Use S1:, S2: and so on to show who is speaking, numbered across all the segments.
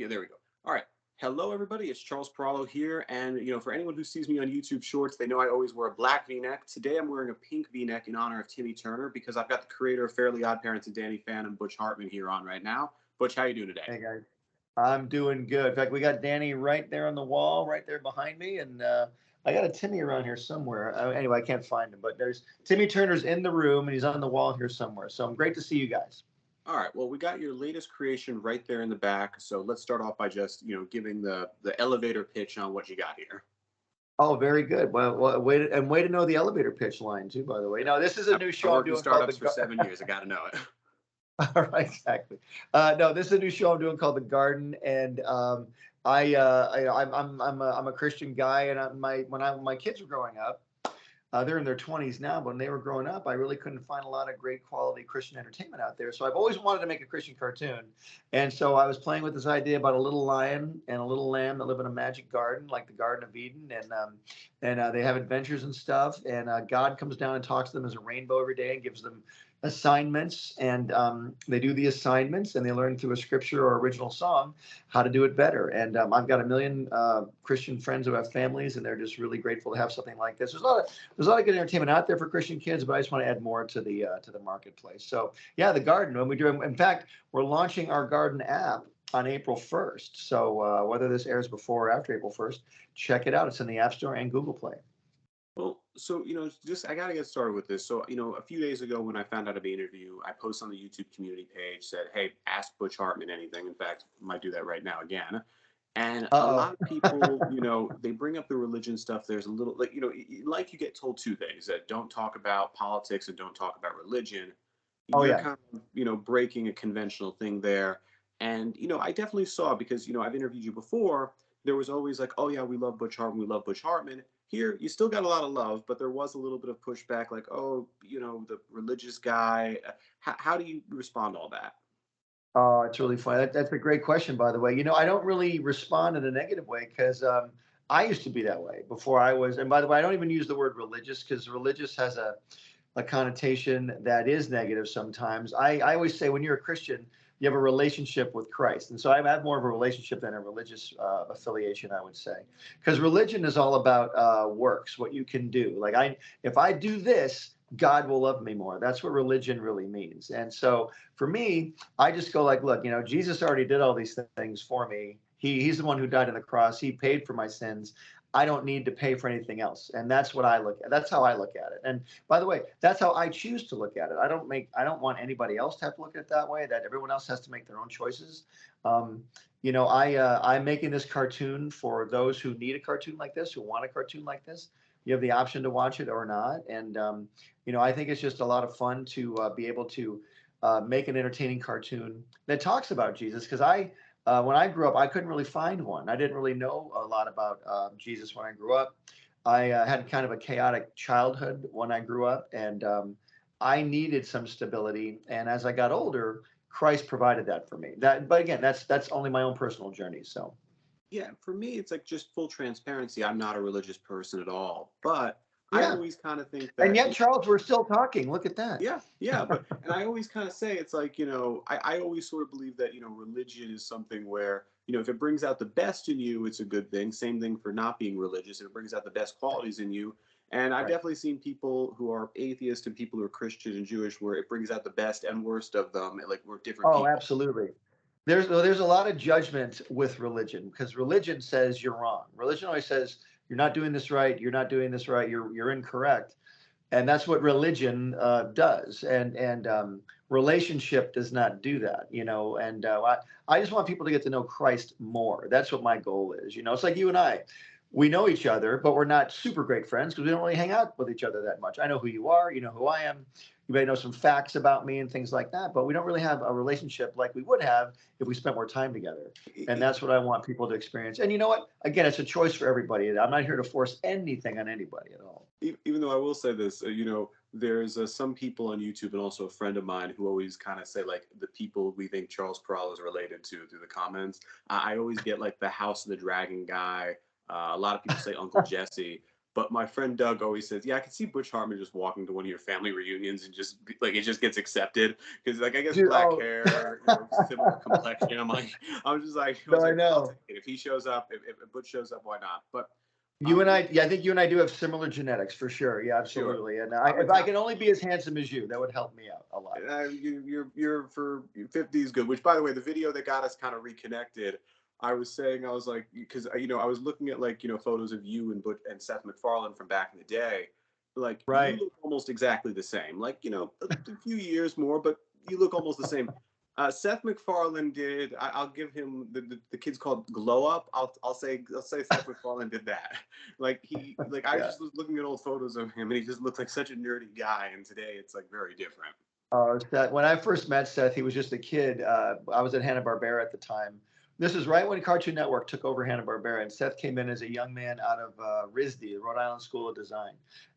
S1: video. There we go. All right. Hello, everybody. It's Charles Paralo here. And, for anyone who sees me on YouTube Shorts, they know I always wear a black V-neck. Today, I'm wearing a pink V-neck in honor of Timmy Turner because I've got the creator of Fairly Odd Parents and Danny Phantom, Butch Hartman, here on right now. Butch, how you doing today?
S2: Hey guys, I'm doing good. In fact, we got Danny right there on the wall, right there behind me, and I got a Timmy around here somewhere. Anyway, I can't find him, but there's Timmy Turner's in the room, and he's on the wall here somewhere. So I'm great to see you guys.
S1: All right. Well, we got your latest creation right there in the back. So let's start off by just, giving the elevator pitch on what you got here.
S2: Oh, very good. Well, way to know the elevator pitch line too. By the way, now this is a new
S1: I've
S2: show I'm
S1: worked in
S2: doing called
S1: startups for 7 years. I got to know it.
S2: All right, exactly. No, this is a new show I'm doing called The Garden, and I'm a Christian guy, and when my kids were growing up, they're in their 20s now, but when they were growing up, I really couldn't find a lot of great quality Christian entertainment out there. So I've always wanted to make a Christian cartoon, and so I was playing with this idea about a little lion and a little lamb that live in a magic garden, like the Garden of Eden, and they have adventures and stuff. And God comes down and talks to them as a rainbow every day and gives them assignments, and they do the assignments and they learn through a scripture or original song how to do it better. And I've got a million Christian friends who have families, and they're just really grateful to have something like this. There's a lot of good entertainment out there for Christian kids, but I just want to add more to the marketplace. So yeah, the garden. When we do, in fact, we're launching our garden app on April 1st. So whether this airs before or after April 1st, check it out. It's in the App Store and Google Play.
S1: Well, so, just I got to get started with this. So, a few days ago when I found out of the interview, I posted on the YouTube community page, said, hey, ask Butch Hartman anything. In fact, I might do that right now again. And a
S2: Uh-oh.
S1: lot of people, they bring up the religion stuff. There's a little, like you get told two things, that don't talk about politics and don't talk about religion.
S2: Oh
S1: You're
S2: yeah.
S1: kind of, breaking a conventional thing there. And, I definitely saw, because, I've interviewed you before. There was always like, oh yeah, we love Butch Hartman, we love Butch Hartman. Here, you still got a lot of love, but there was a little bit of pushback, like, oh, the religious guy. How do you respond to all that?
S2: Oh, it's really funny. That's a great question, by the way. I don't really respond in a negative way because I used to be that way before I was. And by the way, I don't even use the word religious because religious has a connotation that is negative sometimes. I always say when you're a Christian, you have a relationship with Christ. And so I have more of a relationship than a religious affiliation, I would say. Because religion is all about works, what you can do. Like if I do this, God will love me more. That's what religion really means. And so for me, I just go like, look, Jesus already did all these things for me. He's the one who died on the cross. He paid for my sins. I don't need to pay for anything else. And that's what I look at. That's how I look at it. And by the way, that's how I choose to look at it. I don't want anybody else to have to look at it that way, that everyone else has to make their own choices. Um, I'm making this cartoon for those who need a cartoon like this, who want a cartoon like this. You have the option to watch it or not. And, I think it's just a lot of fun to be able to make an entertaining cartoon that talks about Jesus. Because when I grew up, I couldn't really find one. I didn't really know a lot about Jesus when I grew up. I had kind of a chaotic childhood when I grew up, and I needed some stability. And as I got older, Christ provided that for me. But again, that's only my own personal journey. So.
S1: Yeah, for me, it's like just full transparency. I'm not a religious person at all, but I
S2: Yeah.
S1: always kind of think
S2: And
S1: that,
S2: yet, Charles, we're still talking. Look at that.
S1: yeah, yeah, and I always kind of say it's like, I always sort of believe that, religion is something where, if it brings out the best in you, it's a good thing. Same thing for not being religious. If it brings out the best qualities in you. And I've
S2: Right.
S1: definitely seen people who are atheist and people who are Christian and Jewish where it brings out the best and worst of them. Like we're different
S2: Oh,
S1: people.
S2: absolutely. There's a lot of judgment with religion because religion says you're wrong. Religion always says you're not doing this right. You're not doing this right. You're incorrect. And that's what religion does. And relationship does not do that. And I just want people to get to know Christ more. That's what my goal is. It's like you and I. We know each other, but we're not super great friends because we don't really hang out with each other that much. I know who you are. You know who I am. You may know some facts about me and things like that, but we don't really have a relationship like we would have if we spent more time together. And that's what I want people to experience. And you know what? Again, it's a choice for everybody. I'm not here to force anything on anybody at all.
S1: Even though I will say this, there's some people on YouTube and also a friend of mine who always kind of say like the people we think Charles Peralta is related to through the comments. I always get like the House of the Dragon guy. A lot of people say Uncle Jesse, But my friend Doug always says, "Yeah, I can see Butch Hartman just walking to one of your family reunions and just like it just gets accepted because like I guess
S2: Dude,
S1: black
S2: oh,
S1: hair, similar complexion." I'm just like, I
S2: no,
S1: was
S2: I
S1: like, I'll
S2: know.
S1: take it if he shows up. If Butch shows up, why not? But
S2: You and
S1: you
S2: I, yeah, I think you and I do have similar genetics for sure. Yeah,
S1: sure.
S2: absolutely. And
S1: I'm
S2: if I
S1: Italian.
S2: can only be as handsome as you, that would help me out a lot.
S1: You're for 50 is good. Which, by the way, the video that got us kind of reconnected. I was saying I was like because I was looking at like photos of you and Seth MacFarlane from back in the day. Like you
S2: Right.
S1: look almost exactly the same. Like a few years more, but you look almost the same. Seth MacFarlane did. I'll give him the kid's called Glow Up. I'll say Seth MacFarlane did that. Like I
S2: Yeah.
S1: just was looking at old photos of him, and he just looked like such a nerdy guy. And today it's like very different.
S2: Seth, when I first met Seth, he was just a kid. I was at Hanna-Barbera at the time. This is right when Cartoon Network took over Hanna-Barbera, and Seth came in as a young man out of RISD, the Rhode Island School of Design.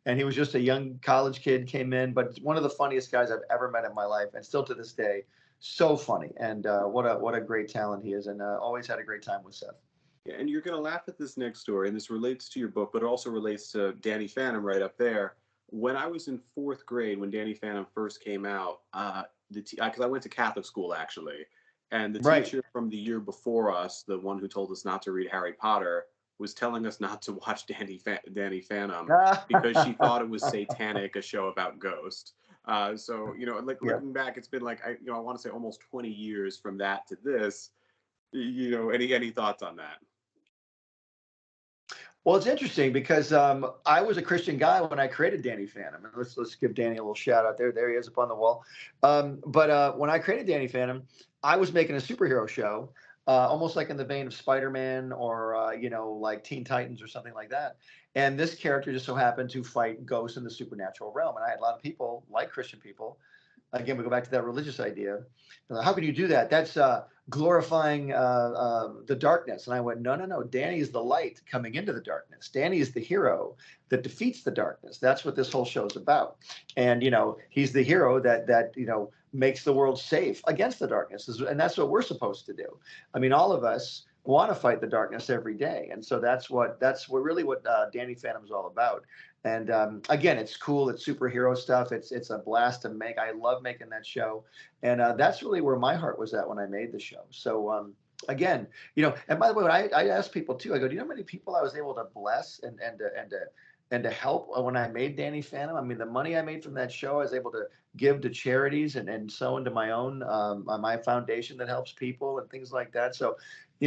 S2: And he was just a young college kid, came in, but one of the funniest guys I've ever met in my life, and still to this day, so funny. And what a great talent he is, and always had a great time with Seth.
S1: Yeah, and you're gonna laugh at this next story, and this relates to your book, but it also relates to Danny Phantom right up there. When I was in fourth grade, when Danny Phantom first came out, because I went to Catholic school actually, and the
S2: Right.
S1: teacher from the year before us, the one who told us not to read Harry Potter, was telling us not to watch Danny Phantom because she thought it was satanic, a show about ghosts. So like
S2: Yeah.
S1: looking back, it's been like I want to say almost 20 years from that to this. Any thoughts on that?
S2: Well, it's interesting because I was a Christian guy when I created Danny Phantom, and let's give Danny a little shout out there. There he is up on the wall. But when I created Danny Phantom, I was making a superhero show, almost like in the vein of Spider-Man or like Teen Titans or something like that. And this character just so happened to fight ghosts in the supernatural realm, and I had a lot of people, like Christian people, again, we go back to that religious idea. How can you do that? That's glorifying the darkness. And I went, no, no, no. Danny is the light coming into the darkness. Danny is the hero that defeats the darkness. That's what this whole show is about. And he's the hero that makes the world safe against the darkness. And that's what we're supposed to do. I mean, all of us want to fight the darkness every day, and so that's what really what Danny Phantom is all about. And again, it's cool. It's superhero stuff. It's a blast to make. I love making that show, and that's really where my heart was at when I made the show. So again, and by the way, I ask people too. I go, do you know how many people I was able to bless and to help when I made Danny Phantom? I mean, the money I made from that show, I was able to give to charities and sow into my own my foundation that helps people and things like that. So,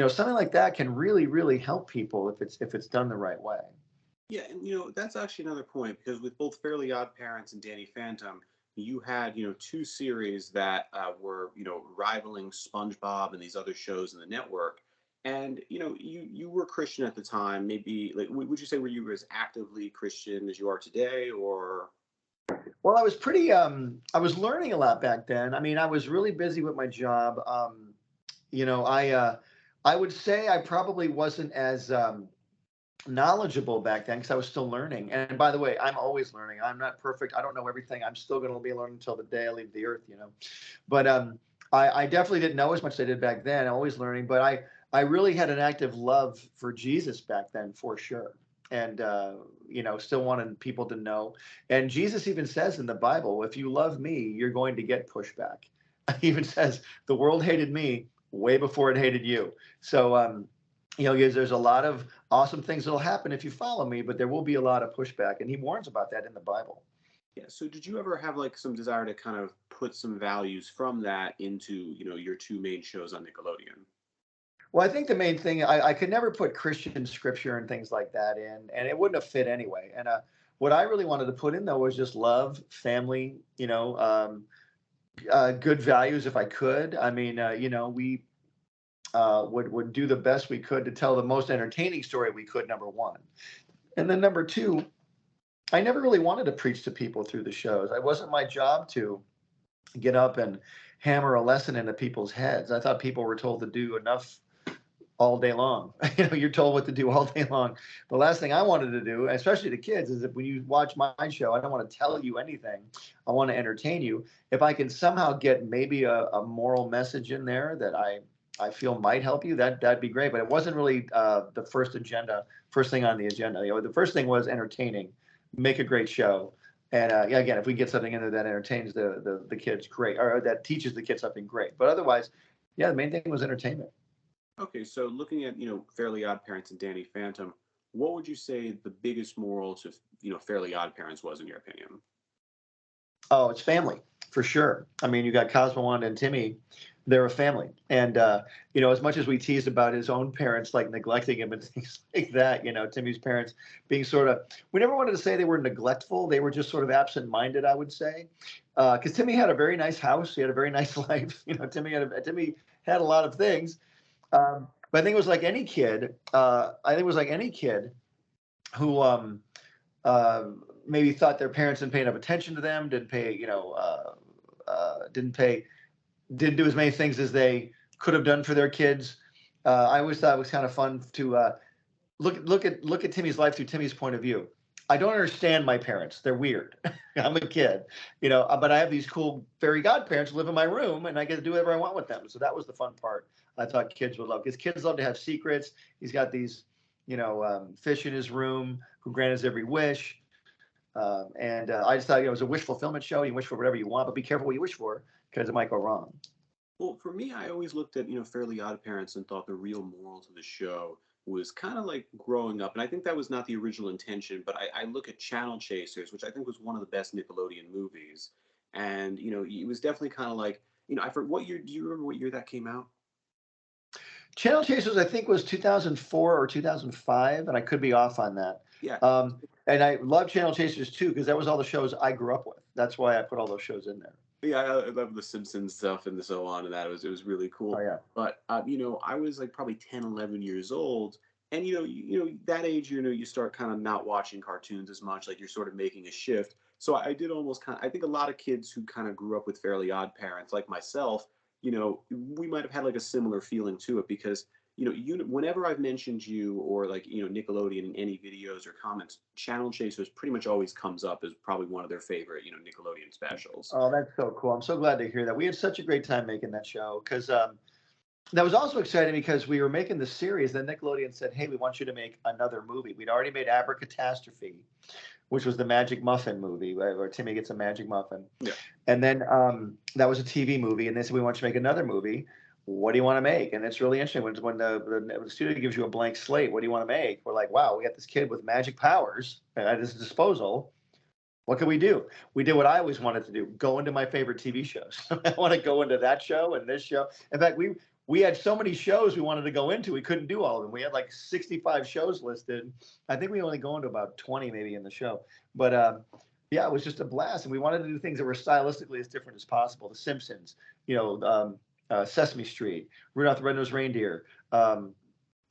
S2: something like that can really, really help people if it's done the right way.
S1: Yeah, and that's actually another point because with both Fairly Odd Parents and Danny Phantom, you had two series that were rivaling SpongeBob and these other shows in the network. And you were Christian at the time. Maybe like would you say were you as actively Christian as you are today, or
S2: Well, I was learning a lot back then. I mean, I was really busy with my job. I would say I probably wasn't as knowledgeable back then because I was still learning. And by the way, I'm always learning. I'm not perfect. I don't know everything. I'm still going to be learning until the day I leave the earth. But I definitely didn't know as much as I did back then. I'm always learning. But I really had an active love for Jesus back then, for sure. And still wanted people to know. And Jesus even says in the Bible, if you love me, you're going to get pushback. He even says the world hated me way before it hated you. So because there's a lot of awesome things that'll happen if you follow me, but there will be a lot of pushback. And he warns about that in the Bible.
S1: yeah? So did you ever have like some desire to kind of put some values from that into your two main shows on Nickelodeon?
S2: Well, I think the main thing, I could never put Christian scripture and things like that in, and it wouldn't have fit anyway. And what I really wanted to put in though was just love, family, good values if I could. I mean, we would do the best we could to tell the most entertaining story we could, number one. And then number two, I never really wanted to preach to people through the shows. It wasn't my job to get up and hammer a lesson into people's heads. I thought people were told to do enough all day long. You're told what to do all day long. The last thing I wanted to do, especially to kids, is if when you watch my show, I don't want to tell you anything. I want to entertain you. If I can somehow get maybe a moral message in there that I feel might help you, that'd be great. But it wasn't really the first thing on the agenda. The first thing was entertaining, make a great show. And yeah, again, if we get something in there that entertains the kids, great, or that teaches the kids something, great. But otherwise, yeah, the main thing was entertainment.
S1: Okay, so looking at, Fairly Odd Parents and Danny Phantom, what would you say the biggest moral to, Fairly Odd Parents was in your opinion?
S2: Oh, it's family for sure. I mean, you got Cosmo, Wanda, and Timmy. They're a family, and as much as we teased about his own parents like neglecting him and things like that, Timmy's parents being sort of, we never wanted to say they were neglectful. They were just sort of absent-minded, I would say, because Timmy had a very nice house. He had a very nice life. Timmy had a lot of things, but I think it was like any kid. I think it was like any kid who uh, maybe thought their parents didn't pay enough attention to them, didn't do as many things as they could have done for their kids. I always thought it was kind of fun to look at Timmy's life through Timmy's point of view. I don't understand my parents; they're weird. I'm a kid, but I have these cool fairy godparents who live in my room, and I get to do whatever I want with them. So that was the fun part. I thought kids would love, because kids love to have secrets. He's got these, fish in his room who grant his every wish. And I just thought, it was a wish fulfillment show. You wish for whatever you want, but be careful what you wish for, because it might go wrong.
S1: Well, for me, I always looked at, Fairly Odd Parents and thought the real moral to the show was kind of like growing up. And I think that was not the original intention, but I look at Channel Chasers, which I think was one of the best Nickelodeon movies. And, it was definitely kind of like, I forgot what year, do you remember what year that came out?
S2: Channel Chasers, I think, was 2004 or 2005, and I could be off on that.
S1: Yeah.
S2: And I love Channel Chasers too, because that was all the shows I grew up with. That's why I put all those shows in there.
S1: Yeah, I love the Simpsons stuff and so on, and that it was really
S2: Oh
S1: cool.
S2: yeah.
S1: But I was like probably 10, 11 years old, and that age, you start kind of not watching cartoons as much, like you're sort of making a shift. So I did almost kind of, I think a lot of kids who kind of grew up with Fairly Odd Parents, like myself, we might have had like a similar feeling to it because whenever I've mentioned you or like Nickelodeon in any videos or comments, Channel Chasers pretty much always comes up as probably one of their favorite Nickelodeon specials.
S2: Oh, that's so cool. I'm so glad to hear that. We had such a great time making that show, because that was also exciting because we were making the series. Then Nickelodeon said, "Hey, we want you to make another movie." We'd already made Abracatastrophe, which was the Magic Muffin movie, where Timmy gets a magic muffin.
S1: Yeah.
S2: And then that was a TV movie, and they said, "We want you to make another movie. What do you want to make?" And it's really interesting when the studio gives you a blank slate. What do you want to make? We're like, wow, we got this kid with magic powers at his disposal. What can we do? We did what I always wanted to do: go into my favorite TV shows. I want to go into that show and this show. In fact, we had so many shows we wanted to go into, we couldn't do all of them. We had like 65 shows listed. I think we only go into about 20 maybe in the show. But yeah, it was just a blast, and we wanted to do things that were stylistically as different as possible. The Simpsons, Sesame Street, Rudolph the Red-Nosed Reindeer.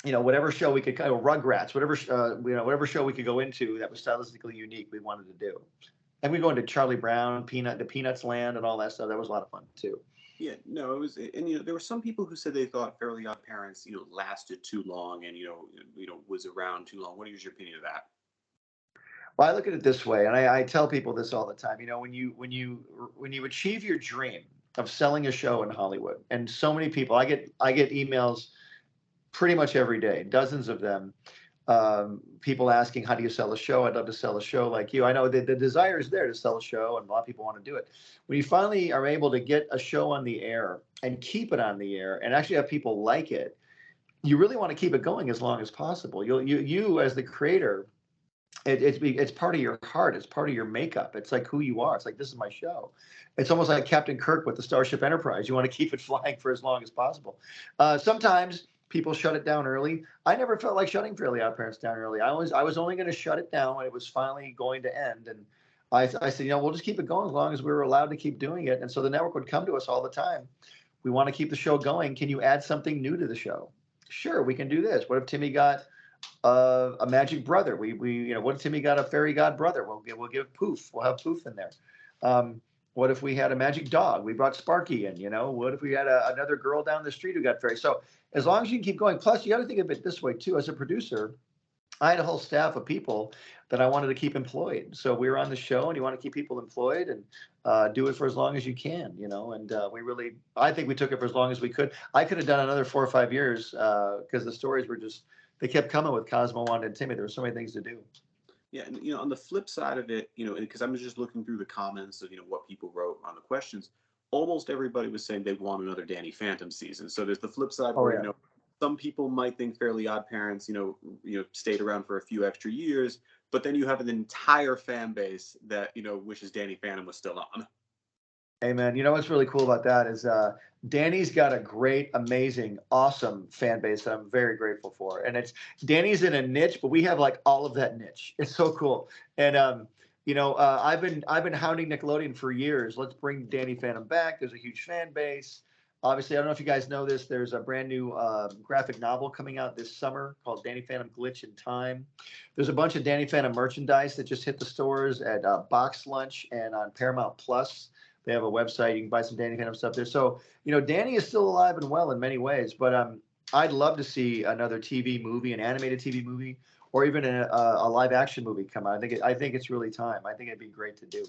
S2: Whatever show we could, Rugrats, whatever show we could go into that was stylistically unique, we wanted to do. And we go into Charlie Brown, the Peanuts Land, and all that stuff. That was a lot of fun too.
S1: Yeah, no, it was, and there were some people who said they thought Fairly Odd Parents, lasted too long and was around too long. What is your opinion of that?
S2: Well, I look at it this way, and I tell people this all the time. When you achieve your dream of selling a show in Hollywood, and so many people, I get emails pretty much every day, dozens of them. People asking, "How do you sell a show?" I'd love to sell a show like you. I know the desire is there to sell a show, and a lot of people want to do it. When you finally are able to get a show on the air and keep it on the air, and actually have people like it, you really want to keep it going as long as possible. You as the creator, it's part of your heart. It's part of your makeup. It's like who you are. It's like, this is my show. It's almost like Captain Kirk with the Starship Enterprise. You want to keep it flying for as long as possible. Sometimes people shut it down early. I never felt like shutting Fairly Odd Parents down early. I was only going to shut it down when it was finally going to end. And I said, we'll just keep it going as long as we were allowed to keep doing it. And so the network would come to us all the time. We want to keep the show going. Can you add something new to the show? Sure, we can do this. What if Timmy got a magic brother? What if Timmy got a fairy god brother? We'll give Poof. We'll have Poof in there. What if we had a magic dog? We brought Sparky in. What if we had another girl down the street who got fairy? So as long as you can keep going. Plus, you got to think of it this way too. As a producer, I had a whole staff of people that I wanted to keep employed. So we were on the show, and you want to keep people employed and do it for as long as you can, And we really, I think we took it for as long as we could. I could have done another 4 or 5 years because the stories were just, they kept coming with Cosmo, Wanda, and Timmy. There were so many things to do.
S1: Yeah, and on the flip side of it, because I was just looking through the comments of what people wrote on the questions, almost everybody was saying they want another Danny Phantom season. So there's the flip side
S2: Oh
S1: where
S2: yeah.
S1: some people might think Fairly Odd Parents, stayed around for a few extra years, but then you have an entire fan base that wishes Danny Phantom was still on.
S2: Hey man, you know what's really cool about that is Danny's got a great, amazing, awesome fan base that I'm very grateful for. And it's Danny's in a niche, but we have like all of that niche. It's so cool. And I've been hounding Nickelodeon for years. Let's bring Danny Phantom back. There's a huge fan base. Obviously, I don't know if you guys know this. There's a brand new graphic novel coming out this summer called Danny Phantom Glitch in Time. There's a bunch of Danny Phantom merchandise that just hit the stores at Box Lunch and on Paramount Plus. They have a website. You can buy some Danny Phantom stuff there. So, Danny is still alive and well in many ways, but I'd love to see another TV movie, an animated TV movie, or even a live action movie come out. I think it's really time. I think it'd be great to do.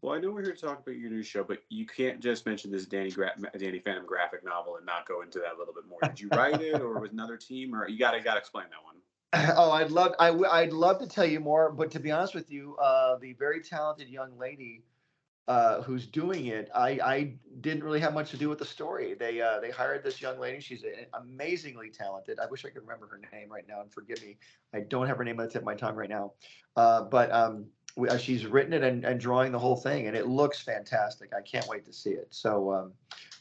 S1: Well, I know we're here to talk about your new show, but you can't just mention this Danny Phantom graphic novel and not go into that a little bit more. Did you write it, or was another team, or you gotta explain that one?
S2: Oh, I'd love to tell you more, but to be honest with you, the very talented young lady who's doing it, I didn't really have much to do with the story. They hired this young lady. She's amazingly talented. I wish I could remember her name right now, and forgive me, I don't have her name on the tip of my tongue right now. But she's written it and drawing the whole thing, and it looks fantastic. I can't wait to see it. So,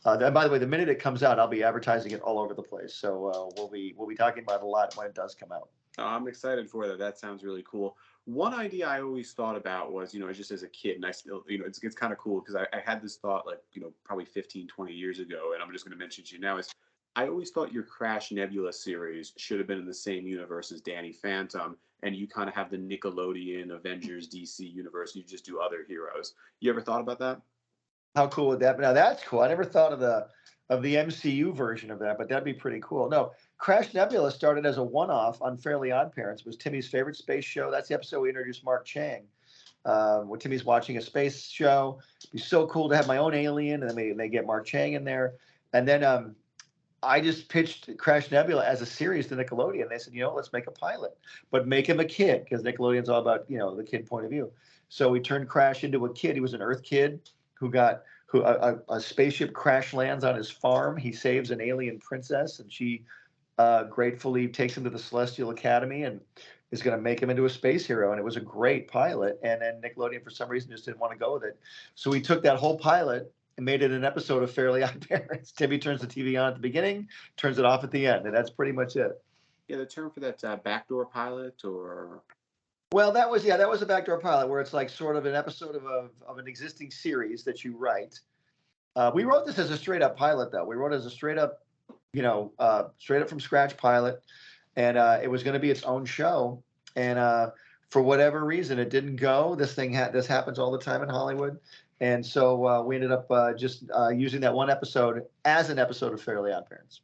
S2: and by the way, the minute it comes out, I'll be advertising it all over the place. So we'll be talking about it a lot when it does come out.
S1: Oh, I'm excited for that. That sounds really cool. One idea I always thought about was, just as a kid, and I still, it's kind of cool because I had this thought like, probably 15, 20 years ago, and I'm just going to mention to you now is I always thought your Crash Nebula series should have been in the same universe as Danny Phantom, and you kind of have the Nickelodeon Avengers DC universe. You just do other heroes. You ever thought about that?
S2: How cool would that be? Now that's cool. I never thought of the MCU version of that, but that'd be pretty cool. No, Crash Nebula started as a one-off on Fairly Odd Parents. It was Timmy's favorite space show. That's the episode we introduced Mark Chang, where Timmy's watching a space show. It'd be so cool to have my own alien, and then they get Mark Chang in there. And then I just pitched Crash Nebula as a series to Nickelodeon. They said, let's make a pilot, but make him a kid because Nickelodeon's all about the kid point of view. So we turned Crash into a kid. He was an Earth kid who a spaceship crash lands on his farm. He saves an alien princess, and she gratefully takes him to the Celestial Academy and is going to make him into a space hero. And it was a great pilot. And then Nickelodeon, for some reason, just didn't want to go with it. So we took that whole pilot and made it an episode of Fairly Odd Parents. Timmy turns the TV on at the beginning, turns it off at the end, and that's pretty much it.
S1: Yeah, the term for that backdoor pilot, or
S2: Well, that was a backdoor pilot where it's like sort of an episode of an existing series that you write. We wrote this as a straight up pilot, though. We wrote it as a straight up from scratch pilot, and it was going to be its own show. And for whatever reason, it didn't go. This happens all the time in Hollywood, and so we ended up just using that one episode as an episode of Fairly Odd Parents.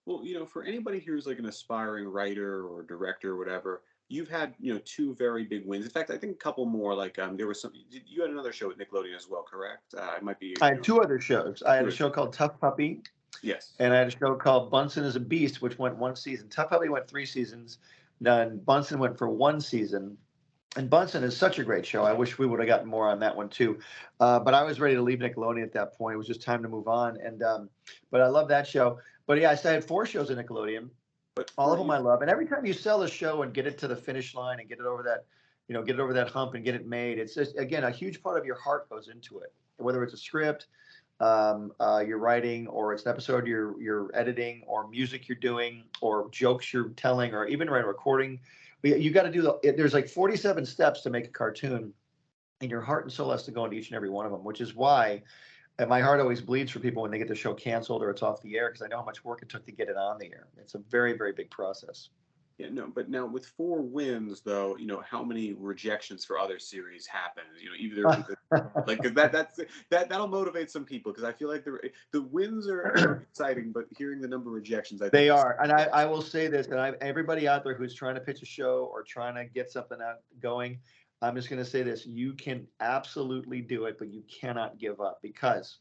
S1: well, for anybody who's like an aspiring writer or director or whatever, you've had two very big wins. In fact, I think a couple more. Like there was some. You had another show at Nickelodeon as well, correct? It might be
S2: I had two other shows. I had
S1: two
S2: a
S1: or
S2: show
S1: three.
S2: called Tough Puppy,
S1: Yes.
S2: and I had a show called Bunsen is a Beast, which went one season. Tough Puppy went 3 seasons. Then Bunsen went for one season. And Bunsen is such a great show. I wish we would have gotten more on that one too. But I was ready to leave Nickelodeon at that point. It was just time to move on. And but I love that show. But yeah, I had 4 shows at Nickelodeon.
S1: But
S2: All
S1: for
S2: of them I love. And every time you sell a show and get it to the finish line and get it over that hump and get it made, it's just again a huge part of your heart goes into it. Whether it's a script, you're writing, or it's an episode you're editing, or music you're doing, or jokes you're telling, or even writing recording. You got to do there's like 47 steps to make a cartoon, and your heart and soul has to go into each and every one of them, which is why and my heart always bleeds for people when they get the show canceled or it's off the air because I know how much work it took to get it on the air. It's a very, very big process.
S1: Yeah, no, but now with 4 wins though, how many rejections for other series happen? Either because like 'cause that'll motivate some people because I feel like the wins are exciting, but hearing the number of rejections, I think
S2: They
S1: is
S2: are, and I will say this, and everybody out there who's trying to pitch a show or trying to get something out going, I'm just going to say this: you can absolutely do it, but you cannot give up because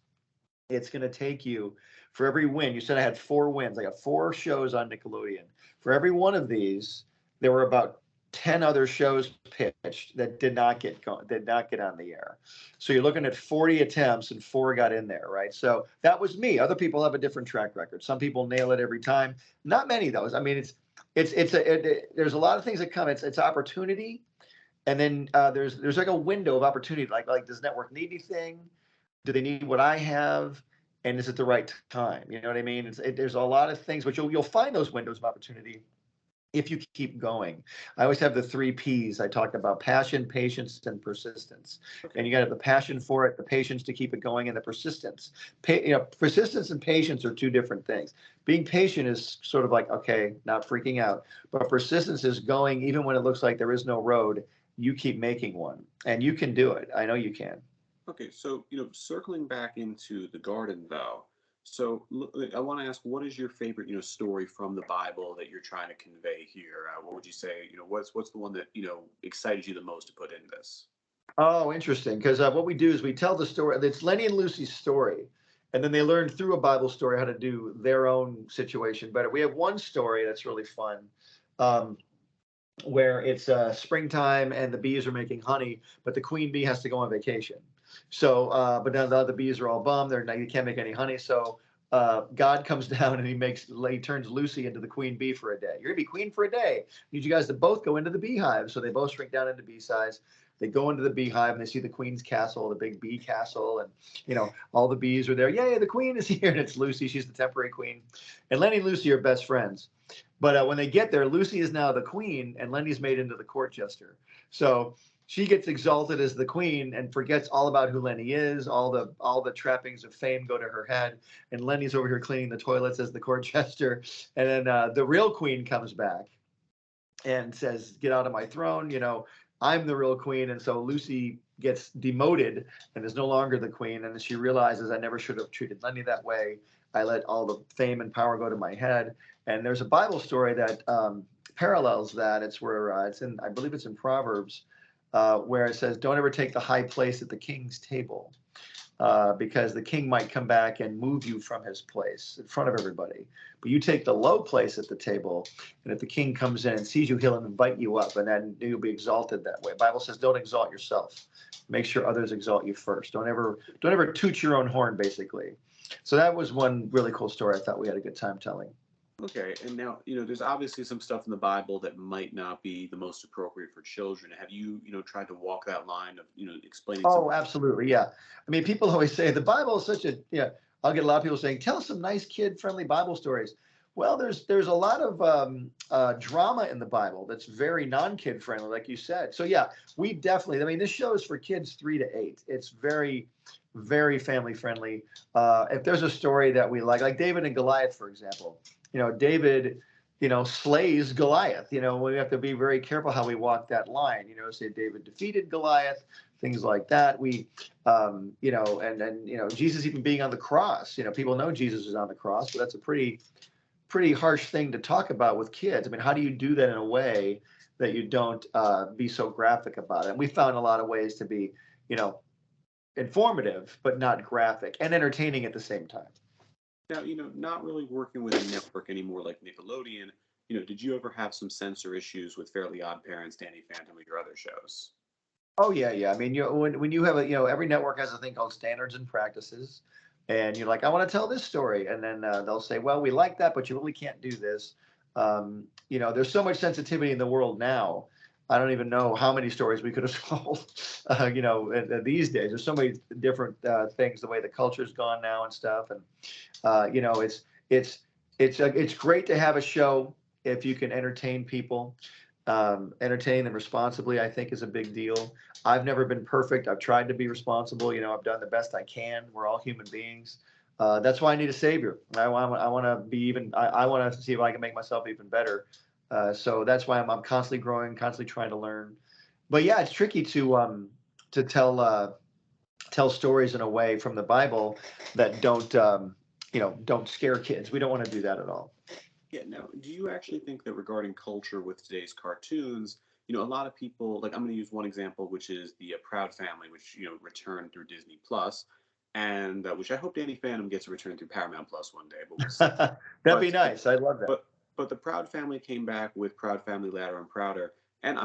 S2: it's going to take you for every win. You said I had 4 wins. I got 4 shows on Nickelodeon. For every one of these, there were about 10 other shows pitched that did not get on the air. So you're looking at 40 attempts and 4 got in there, right? So that was me. Other people have a different track record. Some people nail it every time. Not many of those. I mean, there's a lot of things that come. It's opportunity, and then there's like a window of opportunity. Like does network need anything? Do they need what I have? And is it the right time? You know what I mean? There's a lot of things, but you'll find those windows of opportunity if you keep going. I always have the 3 Ps I talked about: passion, patience, and persistence. And
S1: okay.
S2: you got to have the passion for it, the patience to keep it going, and the persistence. Persistence and patience are 2 different things. Being patient is sort of like, okay, not freaking out, but persistence is going even when it looks like there is no road. You keep making one, and you can do it. I know you can.
S1: Okay, so circling back into the garden though, so I want to ask, what is your favorite story from the Bible that you're trying to convey here? What would you say? What's the one that excited you the most to put in this?
S2: Oh, interesting. Because what we do is we tell the story. It's Lenny and Lucy's story, and then they learn through a Bible story how to do their own situation better. We have one story that's really fun, um, where it's springtime and the bees are making honey, but the queen bee has to go on vacation. So, but now the other bees are all bummed. They're now you can't make any honey. So God comes down and he turns Lucy into the queen bee for a day. You're gonna be queen for a day. Need you guys to both go into the beehive. So they both shrink down into bee size. They go into the beehive and they see the queen's castle, the big bee castle, and all the bees are there. Yay, the queen is here, and it's Lucy. She's the temporary queen, and Lenny and Lucy are best friends. But when they get there, Lucy is now the queen, and Lenny's made into the court jester. So she gets exalted as the queen and forgets all about who Lenny is. All the trappings of fame go to her head, and Lenny's over here cleaning the toilets as the court jester. And then the real queen comes back and says, "Get out of my throne." I'm the real queen. And so Lucy gets demoted and is no longer the queen. And she realizes, I never should have treated Lenny that way. I let all the fame and power go to my head. And there's a Bible story that parallels that. It's where I believe it's in Proverbs, where it says, "Don't ever take the high place at the king's table." Because the king might come back and move you from his place in front of everybody. But you take the low place at the table, and if the king comes in and sees you, he'll invite you up, and then you'll be exalted that way. The Bible says, don't exalt yourself. Make sure others exalt you first. Don't ever toot your own horn, basically. So that was one really cool story I thought we had a good time telling.
S1: Okay, and now there's obviously some stuff in the Bible that might not be the most appropriate for children. Have you tried to walk that line of explaining some?
S2: Oh, absolutely. Yeah. I mean, people always say the Bible is such a, I'll get a lot of people saying, tell us some nice kid friendly Bible stories. Well, there's a lot of drama in the Bible that's very non-kid friendly, like you said. So yeah, we definitely, I mean, this show is for kids 3 to 8. It's very, very family friendly. If there's a story that we like David and Goliath, for example, David, slays Goliath. We have to be very careful how we walk that line. Say David defeated Goliath, things like that. Jesus even being on the cross. People know Jesus is on the cross, but that's a pretty harsh thing to talk about with kids. I mean, how do you do that in a way that you don't be so graphic about it? And we found a lot of ways to be, informative, but not graphic and entertaining at the same time.
S1: Now, not really working with a network anymore like Nickelodeon. Did you ever have some censor issues with Fairly Odd Parents, Danny Phantom, or your other shows?
S2: Oh yeah, yeah. I mean, when you have every network has a thing called standards and practices, and you're like, I want to tell this story, and then they'll say, well, we like that, but you really can't do this. There's so much sensitivity in the world now. I don't even know how many stories we could have told. These days, there's so many different things. The way the culture's gone now and stuff, and it's it's great to have a show if you can entertain people. Entertain them responsibly, I think, is a big deal. I've never been perfect. I've tried to be responsible. I've done the best I can. We're all human beings. That's why I need a savior. I want to be even. I want to see if I can make myself even better. So that's why I'm constantly growing, constantly trying to learn. But yeah, it's tricky to tell stories in a way from the Bible that don't scare kids. We don't want to do that at all.
S1: Yeah. Now, do you actually think that regarding culture with today's cartoons, a lot of people like I'm going to use one example, which is the Proud Family, which returned through Disney Plus, and which I hope Danny Phantom gets a return through Paramount Plus one day, but we'll see.
S2: That'd be
S1: But but
S2: nice. I'd love that.
S1: but but the Proud Family came back with Proud Family Ladder and Prouder, and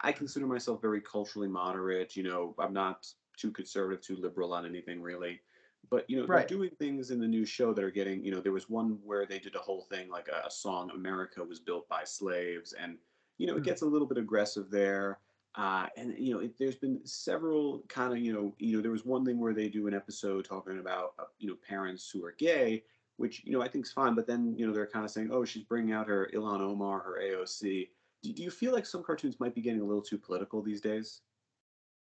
S1: I consider myself very culturally moderate. I'm not too conservative, too liberal on anything really. But they're
S2: Right.
S1: doing things in the new show that are getting. There was one where they did a whole thing like a song "America was built by slaves," and it
S2: Mm.
S1: gets a little bit aggressive there. And there's been several kind of there was one thing where they do an episode talking about parents who are gay, which I think is fine. But then they're kind of saying, oh, she's bringing out her Ilhan Omar, her AOC. Do you feel like some cartoons might be getting a little too political these days?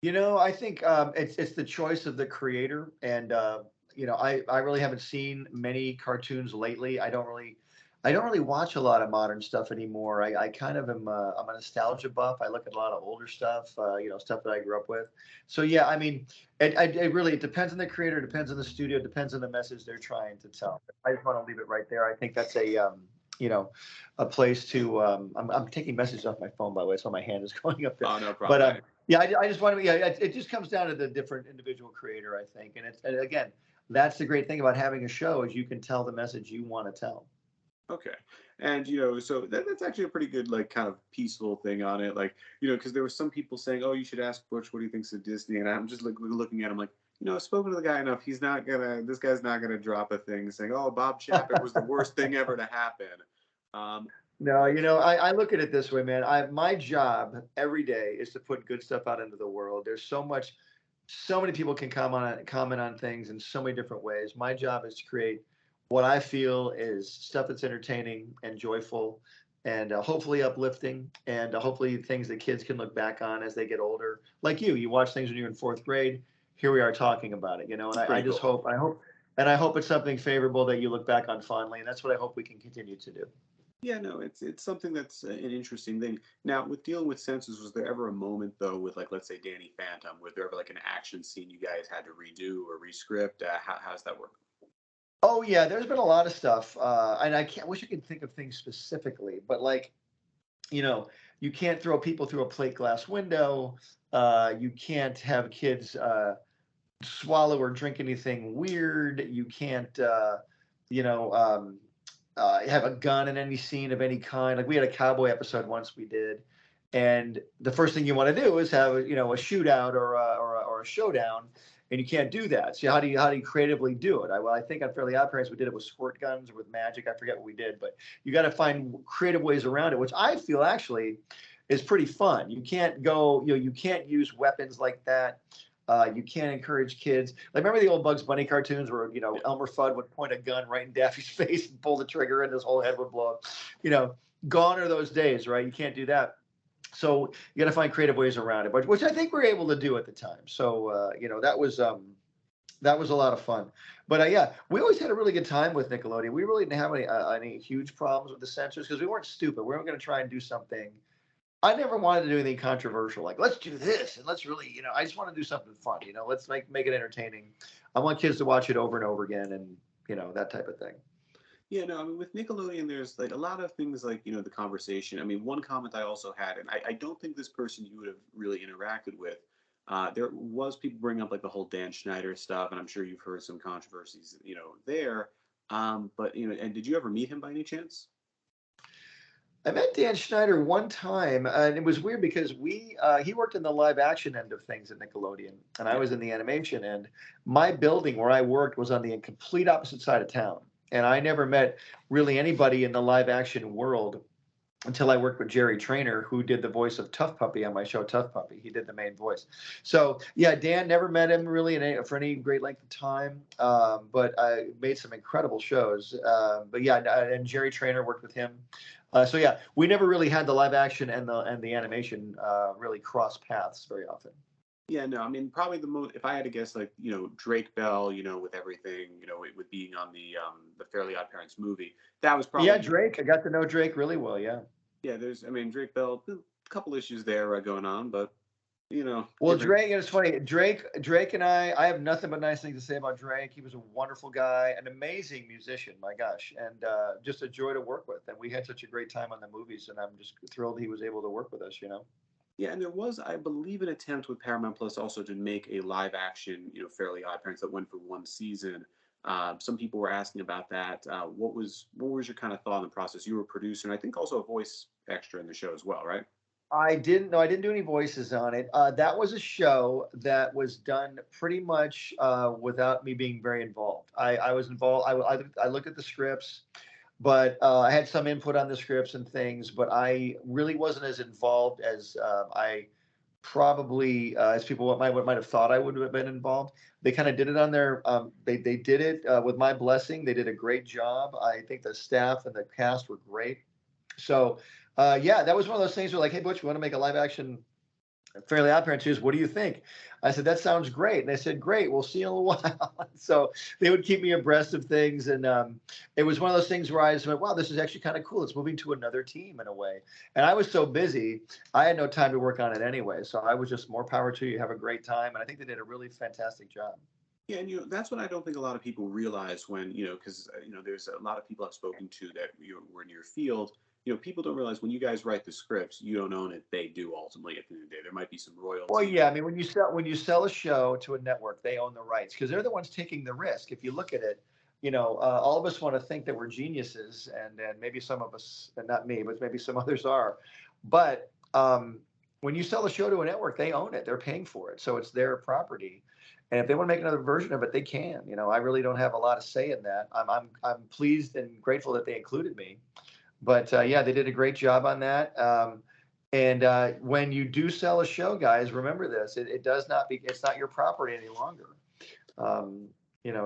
S2: I think it's the choice of the creator, and I really haven't seen many cartoons lately. I don't really watch a lot of modern stuff anymore. I kind of am I'm a nostalgia buff. I look at a lot of older stuff, stuff that I grew up with. So yeah, I mean, it really it depends on the creator, it depends on the studio, it depends on the message they're trying to tell. I just want to leave it right there. I think that's you know a place to. I'm taking messages off my phone by the way, so my hand is going up there.
S1: Oh, no
S2: But
S1: problem.
S2: yeah, I just want to. Yeah, it just comes down to the different individual creator, I think, and again, that's the great thing about having a show is you can tell the message you want to tell.
S1: Okay. And so that's actually a pretty good like kind of peaceful thing on it. Like, because there were some people saying, "Oh, you should ask Butch what he thinks of Disney." And I'm just like looking at him like, I've spoken to the guy enough. This guy's not gonna drop a thing saying, "Oh, Bob Chapek was the worst thing ever to happen." Um,
S2: No,
S1: but
S2: I look at it this way, man. My job every day is to put good stuff out into the world. There's so many people can comment on things in so many different ways. My job is to create what I feel is stuff that's entertaining and joyful, and hopefully uplifting, and hopefully things that kids can look back on as they get older. Like you watch things when you're in fourth grade. Here we are talking about it, and
S1: it's
S2: I
S1: pretty
S2: just
S1: cool.
S2: hope it's something favorable that you look back on fondly, and that's what I hope we can continue to do.
S1: Yeah, no, it's something that's an interesting thing. Now, with dealing with censors, was there ever a moment though, with like let's say Danny Phantom, was there ever like an action scene you guys had to redo or rescript? How's that work?
S2: Oh yeah, there's been a lot of stuff, and I wish I could think of things specifically, but like you know, you can't throw people through a plate glass window. You can't have kids swallow or drink anything weird. You can't, you know, have a gun in any scene of any kind. Like we had a cowboy episode once we did, and the first thing you want to do is have a shootout or a showdown, and you can't do that. So how do you creatively do it? I think on Fairly Odd Parents we did it with squirt guns or with magic. I forget what we did, but you got to find creative ways around it, which I feel actually is pretty fun. You can't go, you can't use weapons like that. You can't encourage kids. Like remember the old Bugs Bunny cartoons where
S1: Yeah.
S2: Elmer Fudd would point a gun right in Daffy's face and pull the trigger and his whole head would blow up. You know, gone are those days, right? You can't do that. So you got to find creative ways around it, but which I think we are able to do at the time. So that was a lot of fun. But yeah, we always had a really good time with Nickelodeon. We really didn't have any huge problems with the censors because we weren't stupid. We weren't going to try and do something. I never wanted to do anything controversial. Like, let's do this and let's really, I just want to do something fun. Let's make it entertaining. I want kids to watch it over and over again, and that type of thing.
S1: Yeah, no, I mean, with Nickelodeon, there's like a lot of things like, the conversation. I mean, one comment I also had, and I don't think this person you would have really interacted with, there was people bringing up like the whole Dan Schneider stuff, and I'm sure you've heard some controversies, there. But, and did you ever meet him by any chance?
S2: I met Dan Schneider one time, and it was weird because he worked in the live action end of things at Nickelodeon, and I
S1: Yeah.
S2: was in the animation end. My building where I worked was on the complete opposite side of town, and I never met really anybody in the live action world until I worked with Jerry Trainer, who did the voice of Tough Puppy on my show Tough Puppy. He did the main voice. So yeah, Dan never met him really for any great length of time, but I made some incredible shows. But yeah, and Jerry Trainer worked with him. So yeah, we never really had the live action and the animation really cross paths very often.
S1: Yeah, no, I mean, probably the most, if I had to guess, like, Drake Bell, with everything, with being on the Fairly Odd Parents movie, that was
S2: Yeah,
S1: probably
S2: Drake. I got to know Drake really well. Yeah.
S1: Yeah, I mean, Drake Bell, a couple issues there going on, but
S2: Well,
S1: different.
S2: Drake, it's funny. Drake and I have nothing but nice things to say about Drake. He was a wonderful guy, an amazing musician, my gosh, and just a joy to work with. And we had such a great time on the movies, and I'm just thrilled he was able to work with us.
S1: Yeah, and there was, I believe, an attempt with Paramount Plus also to make a live action, Fairly Odd Parents that went for one season. Some people were asking about that. What was your kind of thought on the process? You were a producer, and I think also a voice extra in the show as well, right?
S2: I didn't know. I didn't do any voices on it. That was a show that was done pretty much without me being very involved. I was involved. I looked at the scripts, but I had some input on the scripts and things. But I really wasn't as involved as I probably as people might have thought I would have been involved. They kind of did it on their. They did it with my blessing. They did a great job. I think the staff and the cast were great. So, yeah, that was one of those things where like, hey, Butch, we want to make a live action Fairly Odd Parents. What do you think? I said, that sounds great. And they said, great, we'll see you in a little while. So they would keep me abreast of things. And it was one of those things where I just went, wow, this is actually kind of cool. It's moving to another team in a way. And I was so busy, I had no time to work on it anyway. So I was just more power to you. Have a great time. And I think they did a really fantastic job.
S1: Yeah, and that's what I don't think a lot of people realize when because there's a lot of people I've spoken to that were in your field. People don't realize when you guys write the scripts, you don't own it; they do ultimately. At the end of the day, there might be some
S2: Well,
S1: royalties.
S2: yeah, I mean, when you sell a show to a network, they own the rights because they're the ones taking the risk. If you look at it, all of us want to think that we're geniuses, and maybe some of us, and not me, but maybe some others are. But when you sell a show to a network, they own it. They're paying for it, so it's their property. And if they want to make another version of it, they can. I really don't have a lot of say in that. I'm pleased and grateful that they included me. But yeah, they did a great job on that. And when you do sell a show, guys, remember this: it does not be it's not your property any longer. Um,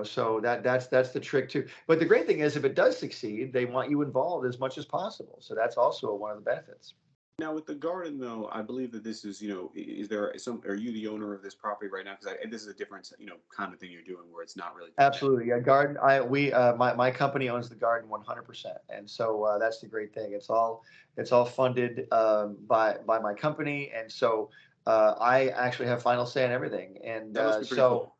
S2: so that's the trick too. But the great thing is, if it does succeed, they want you involved as much as possible. So that's also one of the benefits.
S1: Now, with the garden, though, I believe that this is, is there some? Are you the owner of this property right now? Because this is a different, kind of thing you're doing where it's not really conventional.
S2: Absolutely, yeah. Garden. My company owns the garden 100%, and so that's the great thing. It's all funded by my company, and so I actually have final say on everything. And
S1: That must be pretty
S2: so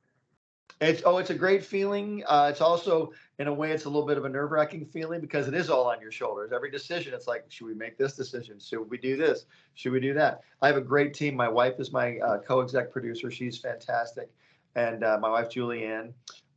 S1: cool.
S2: it's a great feeling. It's also in a way it's a little bit of a nerve-wracking feeling because it is all on your shoulders. Every decision, it's like, should we make this decision? Should we do this? Should we do that? I have a great team. My wife is my co-exec producer. She's fantastic, and my wife Julianne,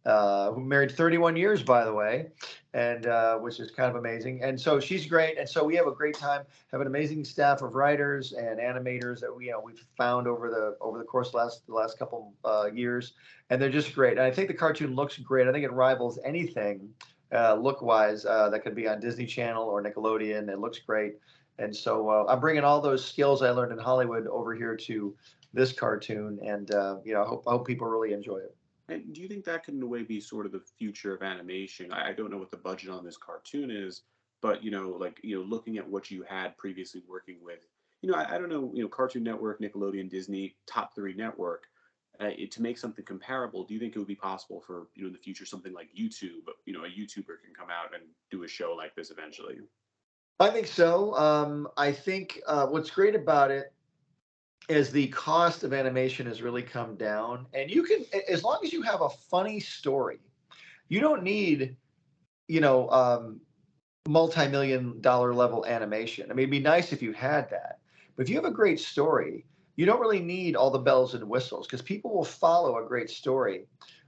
S2: who married 31 years, by the way, and which is kind of amazing. And so she's great, and so we have a great time. Have an amazing staff of writers and animators that we've found over the course of the last couple years, and they're just great. And I think the cartoon looks great. I think it rivals anything look wise that could be on Disney Channel or Nickelodeon. It looks great. And so I'm bringing all those skills I learned in Hollywood over here to this cartoon, and I hope people really enjoy it.
S1: And do you think that could, in a way, be sort of the future of animation? I don't know what the budget on this cartoon is, but like looking at what you had previously working with, I don't know, Cartoon Network, Nickelodeon, Disney, top three network. To make something comparable, do you think it would be possible for in the future something like YouTube? A YouTuber can come out and do a show like this eventually.
S2: I think so. I think what's great about it is the cost of animation has really come down, and you can, as long as you have a funny story, you don't need, you know, um, multi-million dollar level animation. I mean, it'd be nice if you had that, but if you have a great story, you don't really need all the bells and whistles because people will follow a great story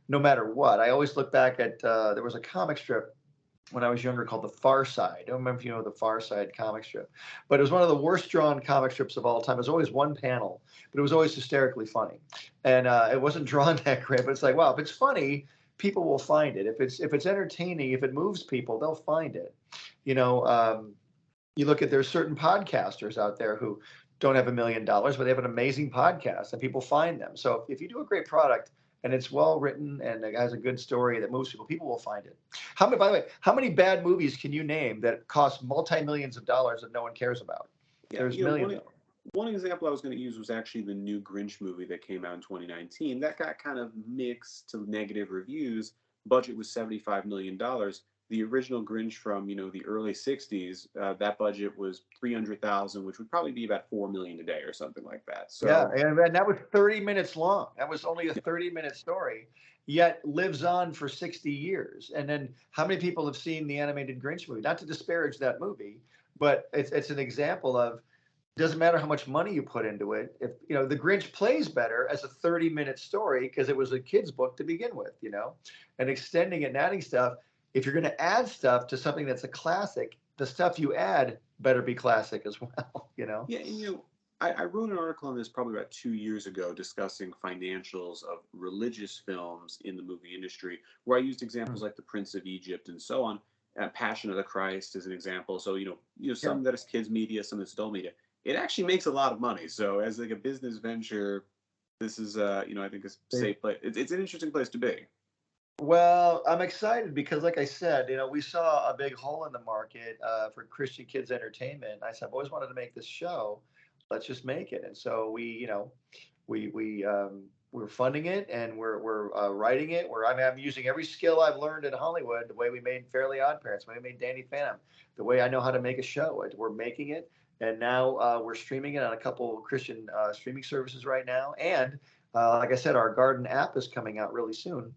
S2: no matter what. I always look back at there was a comic strip when I was younger called The Far Side. I don't remember if you know the Far Side comic strip, but it was one of the worst drawn comic strips of all time. It was always one panel, but it was always hysterically funny, and it wasn't drawn that great. But it's like, wow, if it's funny, people will find it. If it's entertaining, if it moves people, they'll find it. You know, you look at there's certain podcasters out there who don't have $1 million, but they have an amazing podcast and people find them. So if you do a great product and it's well written and it has a good story that moves people, people will find it. How many, by the way, how many bad movies can you name that cost multi-millions of dollars that no one cares about?
S1: Yeah,
S2: There's millions of them.
S1: one example I was going to use was actually the new Grinch movie that came out in 2019. That got kind of mixed to negative reviews. Budget was $75 million. the original Grinch from the early '60s, that budget was 300,000, which would probably be about 4 million today or something like that.
S2: Yeah,
S1: So
S2: and that was 30 minutes long. That was only a 30-minute story, yet lives on for 60 years. And then how many people have seen the animated Grinch movie? Not to disparage that movie, but it's an example of doesn't matter how much money you put into it. If the Grinch plays better as a 30-minute story because it was a kid's book to begin with, and extending it and adding stuff. If you're going to add stuff to something that's a classic, the stuff you add better be classic as well.
S1: yeah, and I wrote an article on this probably about 2 years ago discussing financials of religious films in the movie industry, where I used examples like The Prince of Egypt and so on. Passion of the Christ is an example. So
S2: Yeah.
S1: some that is kids media, some that's adult media. It actually makes a lot of money. So as like a business venture, this is I think a safe place. It's an interesting place to be.
S2: Well, I'm excited because, like I said, we saw a big hole in the market for Christian kids entertainment. I said, I've always wanted to make this show. Let's just make it. And so we're funding it and we're writing it. I'm using every skill I've learned in Hollywood, the way we made Fairly Odd Parents, the way we made Danny Phantom, the way I know how to make a show. We're making it, and now we're streaming it on a couple Christian streaming services right now. And like I said, our Garden app is coming out really soon.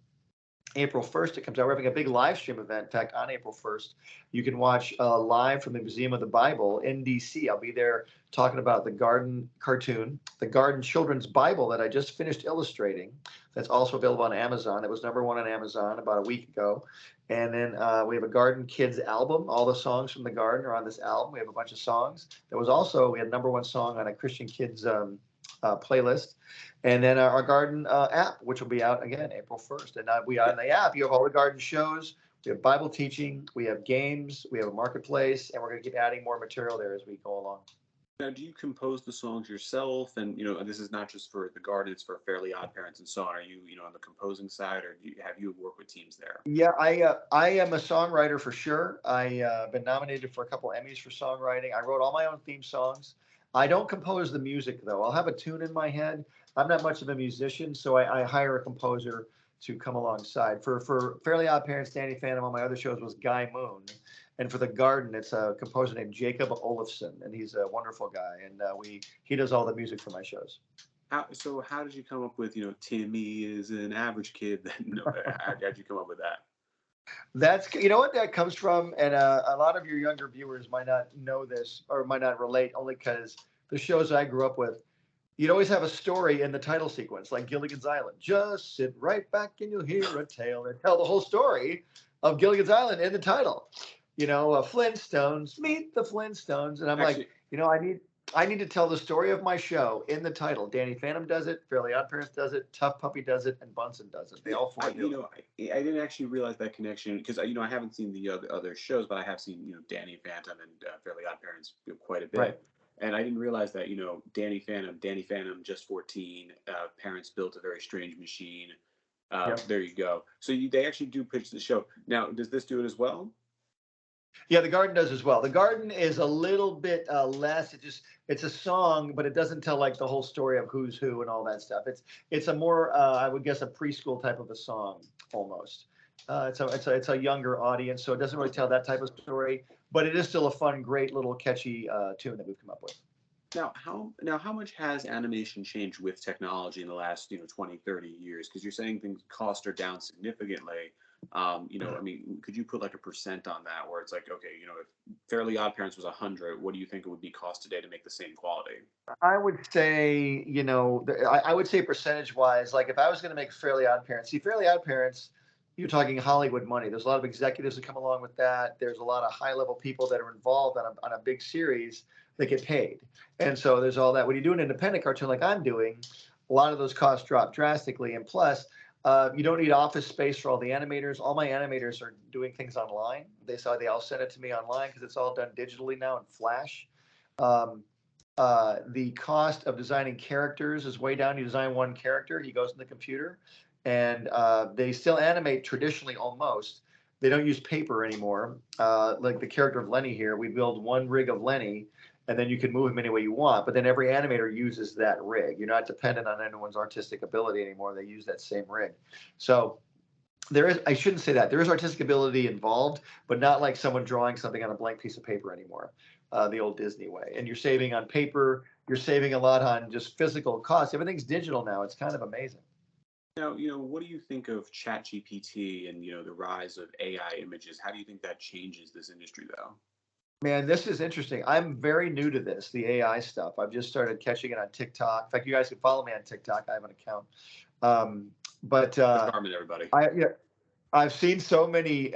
S2: April 1st, it comes out. We're having a big live stream event. In fact, on April 1st, you can watch live from the Museum of the Bible in DC. I'll be there talking about the Garden cartoon, the Garden Children's Bible that I just finished illustrating. That's also available on Amazon. It was #1 on Amazon about a week ago. And then we have a Garden Kids album. All the songs from the Garden are on this album. We have a bunch of songs. We had #1 song on a Christian Kids playlist. And then our Garden app, which will be out again April 1st. And we on the app, you have all the Garden shows. We have Bible teaching, we have games, we have a marketplace, and we're going to keep adding more material there as we go along.
S1: Now, do you compose the songs yourself? And this is not just for the Garden; it's for Fairly Odd Parents and so on. Are you, on the composing side, or have you worked with teams there?
S2: Yeah, I am a songwriter for sure. I been nominated for a couple Emmys for songwriting. I wrote all my own theme songs. I don't compose the music though. I'll have a tune in my head. I'm not much of a musician, so I hire a composer to come alongside. For Fairly Odd Parents, Danny Phantom on my other shows was Guy Moon, and for The Garden, it's a composer named Jacob Olafson, and he's a wonderful guy. And he does all the music for my shows.
S1: How did you come up with Timmy is an average kid? That how'd you come up with that?
S2: That's what that comes from, and a lot of your younger viewers might not know this or might not relate, only because the shows I grew up with, you'd always have a story in the title sequence, like Gilligan's Island. Just sit right back and you'll hear a tale. And tell the whole story of Gilligan's Island in the title. Flintstones, meet the Flintstones, and I'm like,
S1: Actually,
S2: I need to tell the story of my show in the title. Danny Phantom does it, Fairly Odd Parents does it, Tough Puppy does it, and Bunsen does it. They
S1: yeah,
S2: all
S1: I
S2: four do
S1: you
S2: it.
S1: know I didn't actually realize that connection because I haven't seen the other shows, but I have seen Danny Phantom and Fairly Odd Parents quite a
S2: Right.
S1: bit, and I didn't realize that Danny Phantom just 14, parents built a very strange machine.
S2: Yep.
S1: There you go. So they actually do pitch the show. Now, does this do it as well?
S2: Yeah, the Garden does as well. The Garden is a little bit less. It's a song, but it doesn't tell like the whole story of who's who and all that stuff. It's a more I would guess a preschool type of a song almost. It's a younger audience, so it doesn't really tell that type of story. But it is still a fun, great little catchy tune that we've come up with.
S1: How much has animation changed with technology in the last 20, 30 years? Because you're saying things costs are down significantly. I mean, could you put like a percent on that where it's like, okay, if Fairly Odd Parents was 100, what do you think it would be cost today to make the same quality?
S2: I would say, I would say percentage wise, like if I was going to make Fairly Odd Parents, see, Fairly Odd Parents, you're talking Hollywood money. There's a lot of executives that come along with that. There's a lot of high level people that are involved on a big series that get paid. And so there's all that. When you do an independent cartoon like I'm doing, a lot of those costs drop drastically. And plus, you don't need office space for all the animators. All my animators are doing things online. They all send it to me online because it's all done digitally now in Flash. Um, the cost of designing characters is way down. You design one character, he goes in the computer, and they still animate traditionally almost. They don't use paper anymore. Like the character of Lenny here, we build one rig of Lenny, and then you can move him any way you want. But then every animator uses that rig. You're not dependent on anyone's artistic ability anymore. They use that same rig. So there is, I shouldn't say that. There is artistic ability involved, but not like someone drawing something on a blank piece of paper anymore, the old Disney way. And you're saving on paper, you're saving a lot on just physical costs. Everything's digital now. It's kind of amazing.
S1: Now, what do you think of ChatGPT and the rise of AI images? How do you think that changes this industry, though?
S2: Man, this is interesting. I'm very new to this, the AI stuff. I've just started catching it on TikTok. In fact, you guys can follow me on TikTok. I have an account. Um, but
S1: The Hartman, everybody.
S2: yeah, I've seen so many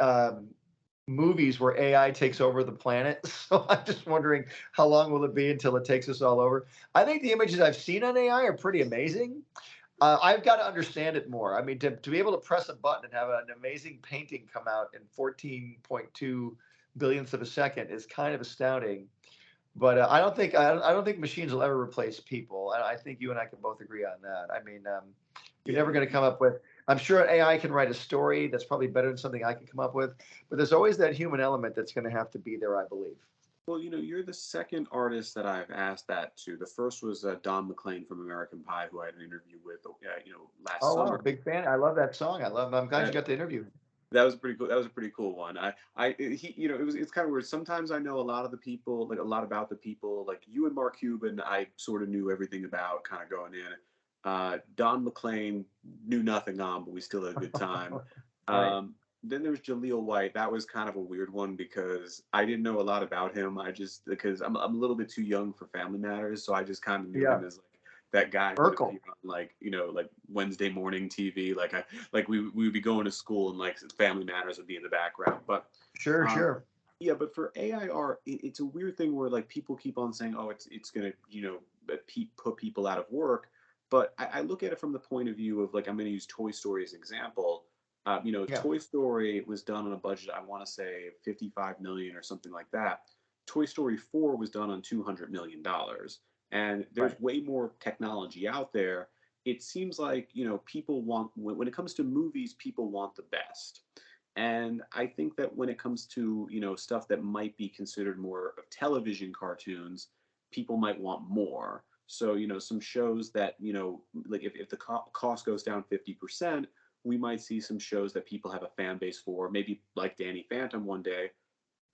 S2: movies where AI takes over the planet. So I'm just wondering how long will it be until it takes us all over? I think the images I've seen on AI are pretty amazing. I've got to understand it more. I mean, to be able to press a button and have an amazing painting come out in 14.2 billionths of a second is kind of astounding. But I don't think machines will ever replace people. And I think you and I can both agree on that. I mean, you're
S1: Yeah.
S2: never going to come up with. I'm sure AI can write a story that's probably better than something I can come up with. But there's always that human element that's going to have to be there, I believe.
S1: Well, you're the second artist that I've asked that to. The first was Don McLean from American Pie, who I had an interview with, last
S2: Oh wow,
S1: summer.
S2: big fan. I love that song. I love. I'm glad you
S1: That
S2: got the interview.
S1: that was pretty cool. That was a pretty cool one. He, it's kind of weird. Sometimes I know a lot of the people, like a lot about the people, like you and Mark Cuban. I sort of knew everything about, kind of going in. Don McLean knew nothing on, but we still had a good time.
S2: Right.
S1: Then there was Jaleel White. That was kind of a weird one because I didn't know a lot about him. I just because I'm a little bit too young for Family Matters, so I just kind of knew him
S2: Yeah.
S1: as like that guy who would
S2: Urkel.
S1: appear on like like Wednesday morning TV. We would be going to school and like Family Matters would be in the background. But
S2: Sure.
S1: um,
S2: Sure.
S1: yeah, but for AIR, it's a weird thing where like people keep on saying, oh, it's gonna put people out of work. But I look at it from the point of view of like I'm going to use Toy Story as an example.
S2: Yeah.
S1: Toy Story was done on a budget, I want to say 55 million or something like that. Toy Story 4 was done on $200 million. And
S2: Right.
S1: there's way more technology out there. It seems like, people want, when it comes to movies, people want the best. And I think that when it comes to, stuff that might be considered more of television cartoons, people might want more. So, some shows that, like if the cost goes down 50%, we might see some shows that people have a fan base for, maybe like Danny Phantom one day,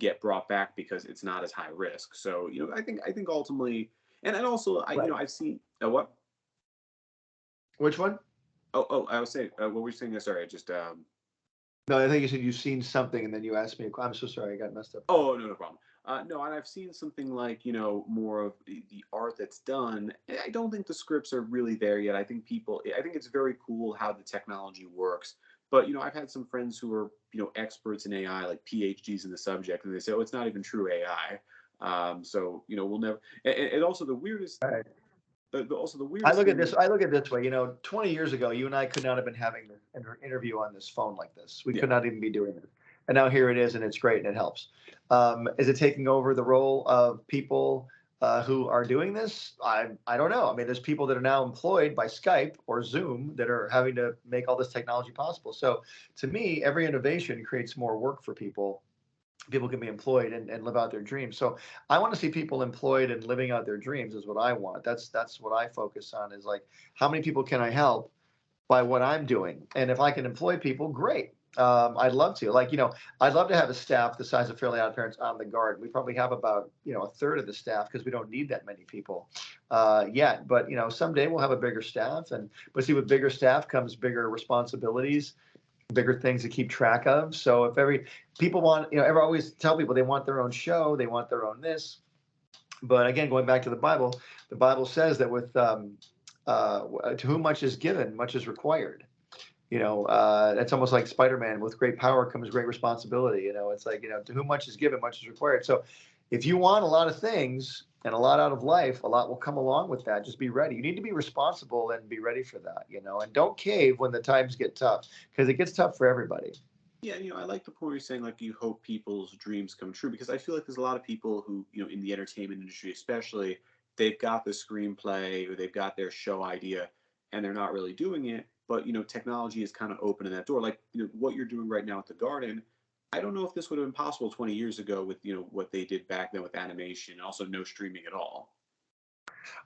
S1: get brought back because it's not as high risk. So, I think ultimately, and also
S2: Right.
S1: I've seen what?
S2: Which one?
S1: Oh, I was saying, what were you saying? Sorry, I just
S2: No, I think you said you've seen something, and then you asked me. I'm so sorry. I got messed up there.
S1: Oh, no, no problem. No, and I've seen something like, more of the art that's done. I don't think the scripts are really there yet. I think it's very cool how the technology works. But, I've had some friends who are, experts in AI, like PhDs in the subject, and they say, oh, it's not even true AI. So, we'll never, and also the weirdest,
S2: All right.
S1: also the weirdest thing is,
S2: I look at it this way. 20 years ago, you and I could not have been having an interview on this phone like this. We
S1: yeah.
S2: could not even be doing it. And now here it is, and it's great, and it helps. Is it taking over the role of people who are doing this? I don't know. I mean, there's people that are now employed by Skype or Zoom that are having to make all this technology possible. So to me, every innovation creates more work for people. People can be employed and live out their dreams. So I want to see people employed and living out their dreams is what I want. That's what I focus on is like how many people can I help by what I'm doing? And if I can employ people, great. I'd love to. I'd love to have a staff the size of Fairly Odd Parents on the Garden. We probably have about a third of the staff because we don't need that many people yet. But someday we'll have a bigger staff, but see, with bigger staff comes bigger responsibilities, bigger things to keep track of. So if every people want, ever always tell people they want their own show, they want their own this. But again, going back to the Bible says that to whom much is given, much is required. That's almost like Spider-Man. With great power comes great responsibility. It's like, to whom much is given, much is required. So if you want a lot of things and a lot out of life, a lot will come along with that. Just be ready. You need to be responsible and be ready for that, and don't cave when the times get tough because it gets tough for everybody.
S1: Yeah, I like the point you're saying, like you hope people's dreams come true because I feel like there's a lot of people who, in the entertainment industry especially, they've got the screenplay or they've got their show idea and they're not really doing it. But, technology is kind of opening that door. Like, what you're doing right now at the garden. I don't know if this would have been possible 20 years ago with, what they did back then with animation and also no streaming at all.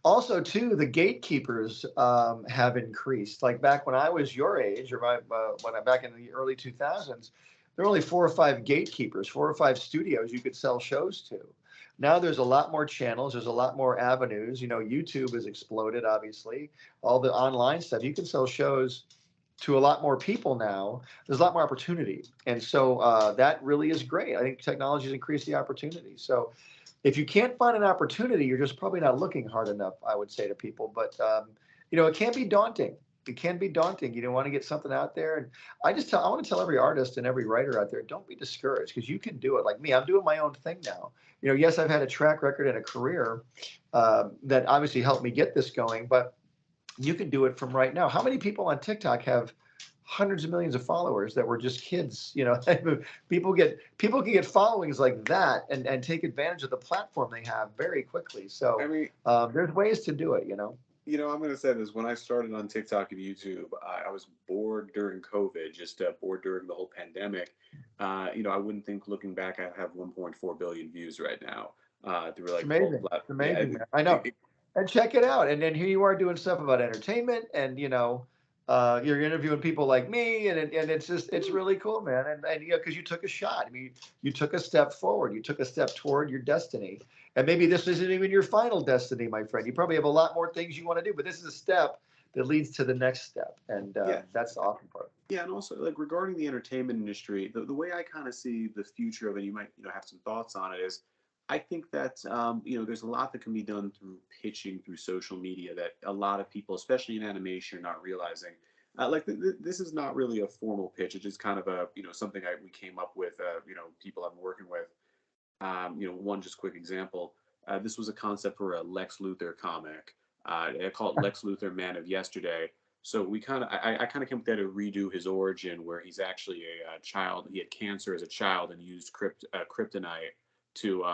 S2: Also, too, the gatekeepers have increased. Like back when I was your age, or when I back in the early 2000s, there were only 4 or 5 gatekeepers, 4 or 5 studios you could sell shows to. Now there's a lot more channels. There's a lot more avenues. You know, YouTube has exploded. Obviously, all the online stuff. You can sell shows to a lot more people now. There's a lot more opportunity, and so that really is great. I think technology has increased the opportunity. So if you can't find an opportunity, you're just probably not looking hard enough, I would say to people. But you know, it can be daunting. It can be daunting. You don't want to get something out there. And I want to tell every artist and every writer out there, don't be discouraged because you can do it. Like me, I'm doing my own thing now. You know, yes, I've had a track record and a career that obviously helped me get this going, but you can do it from right now. How many people on TikTok have hundreds of millions of followers that were just kids? You know, people can get followings like that and take advantage of the platform they have very quickly.
S1: I
S2: So
S1: mean,
S2: there's ways to do it. You know.
S1: I'm going to say this. When I started on TikTok and YouTube, I was bored during COVID, just bored during the whole pandemic. I wouldn't think looking back, I have 1.4 billion views right now through
S2: It's
S1: like both
S2: amazing. It's
S1: platforms. Yeah,
S2: amazing, man. I know. And check it out. And then here you are doing stuff about entertainment, and you know, you're interviewing people like me, and it's just it's really cool, man. And you know, because you took a shot. I mean, you took a step forward. You took a step toward your destiny. And maybe this isn't even your final destiny, my friend. You probably have a lot more things you want to do, but this is a step that leads to the next step, and
S1: yeah,
S2: that's the awesome part.
S1: yeah, and also like regarding the entertainment industry, the way I kind of see the future of it, you might have some thoughts on it, is I think that there's a lot that can be done through pitching through social media that a lot of people, especially in animation, are not realizing. This is not really a formal pitch; it's just kind of a something we came up with. People I'm working with. One just quick example. This was a concept for a Lex Luthor comic. I call it Lex Luthor Man of Yesterday. So I kind of came up with that to redo his origin, where he's actually a child. He had cancer as a child and used kryptonite to,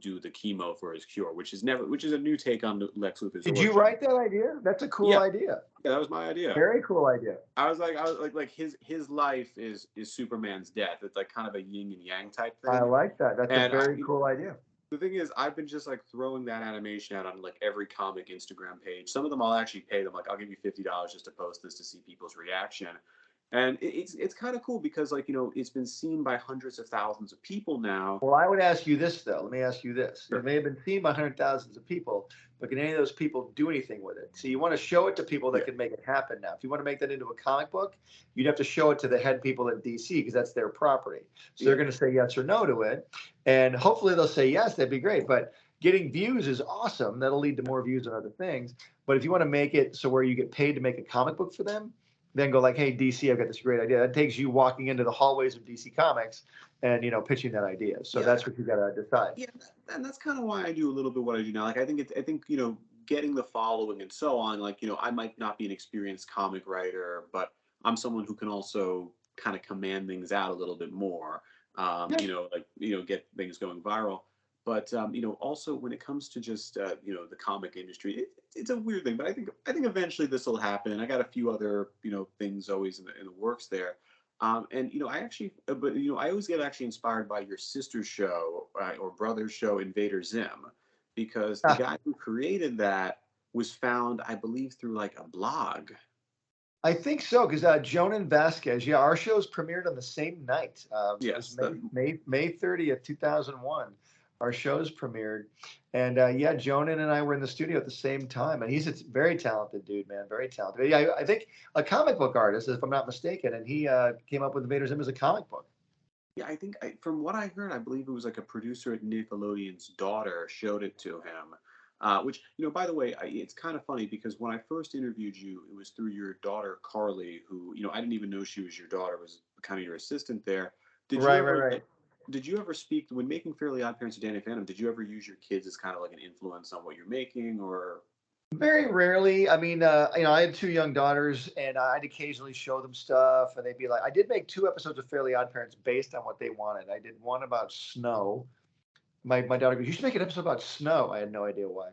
S1: do the chemo for his cure, which is a new take on Lex Luthor's
S2: Did you
S1: origin.
S2: write that idea? That's a cool
S1: Yeah,
S2: idea.
S1: yeah, that was my idea.
S2: Very cool idea.
S1: I was like his life is Superman's death. It's like kind of a yin and yang type
S2: I
S1: thing.
S2: like that. That's a
S1: And
S2: very cool idea.
S1: the thing is, I've been just like throwing that animation out on like every comic Instagram page. Some of them I'll actually pay them. Like, I'll give you $50 just to post this to see people's reaction. And it's kind of cool because it's been seen by hundreds of thousands of people now.
S2: Well, I would ask you this, though. Let me ask you this. It
S1: Sure.
S2: may have been seen by hundred thousands of people, but can any of those people do anything with it? So you want to show it to people that
S1: Yeah.
S2: can make it happen now. If you want to make that into a comic book, you'd have to show it to the head people at DC because that's their property. So
S1: Yeah.
S2: they're going to say yes or no to it. And hopefully they'll say yes. That'd be great. But getting views is awesome. That'll lead to more views and other things. But if you want to make it so where you get paid to make a comic book for them, then go like, hey, DC, I've got this great idea. That takes you walking into the hallways of DC Comics and pitching that idea. So
S1: Yeah.
S2: that's what you got to decide.
S1: Yeah, and that's kind of why I do a little bit what I do now. Like, I think getting the following and so on. Like, I might not be an experienced comic writer, but I'm someone who can also kind of command things out a little bit more.
S2: Yeah.
S1: Get things going viral. But also when it comes to just the comic industry, it's a weird thing. But I think eventually this will happen. I got a few other things always in the works there. And I actually, but I always get actually inspired by your sister's show or brother's show, Invader Zim, because the
S2: Ah,
S1: guy who created that was found, I believe, through like a blog.
S2: I think so because Jonan Vasquez. Yeah, our shows premiered on the same night. It was
S1: Yes,
S2: May 30th, 2001. Our shows premiered, and yeah, Jonan and I were in the studio at the same time. And he's a very talented dude, man, very talented. Yeah, I think a comic book artist, if I'm not mistaken, and he came up with Invader Zim as a comic book.
S1: yeah. I think from what I heard, I believe it was like a producer at Nickelodeon's daughter showed it to him. Which, by the way, it's kind of funny because when I first interviewed you, it was through your daughter Carly, who I didn't even know she was your daughter, was kind of your assistant there. Did you
S2: Right, right,
S1: ever
S2: right.
S1: did you ever speak when making Fairly Odd Parents of Danny Phantom? Did you ever use your kids as kind of like an influence on what you're making, or
S2: Very rarely. I mean, I have 2 young daughters, and I'd occasionally show them stuff, and they'd be like, I did make 2 episodes of Fairly Odd Parents based on what they wanted. I did one about snow. My daughter goes, you should make an episode about snow. I had no idea why.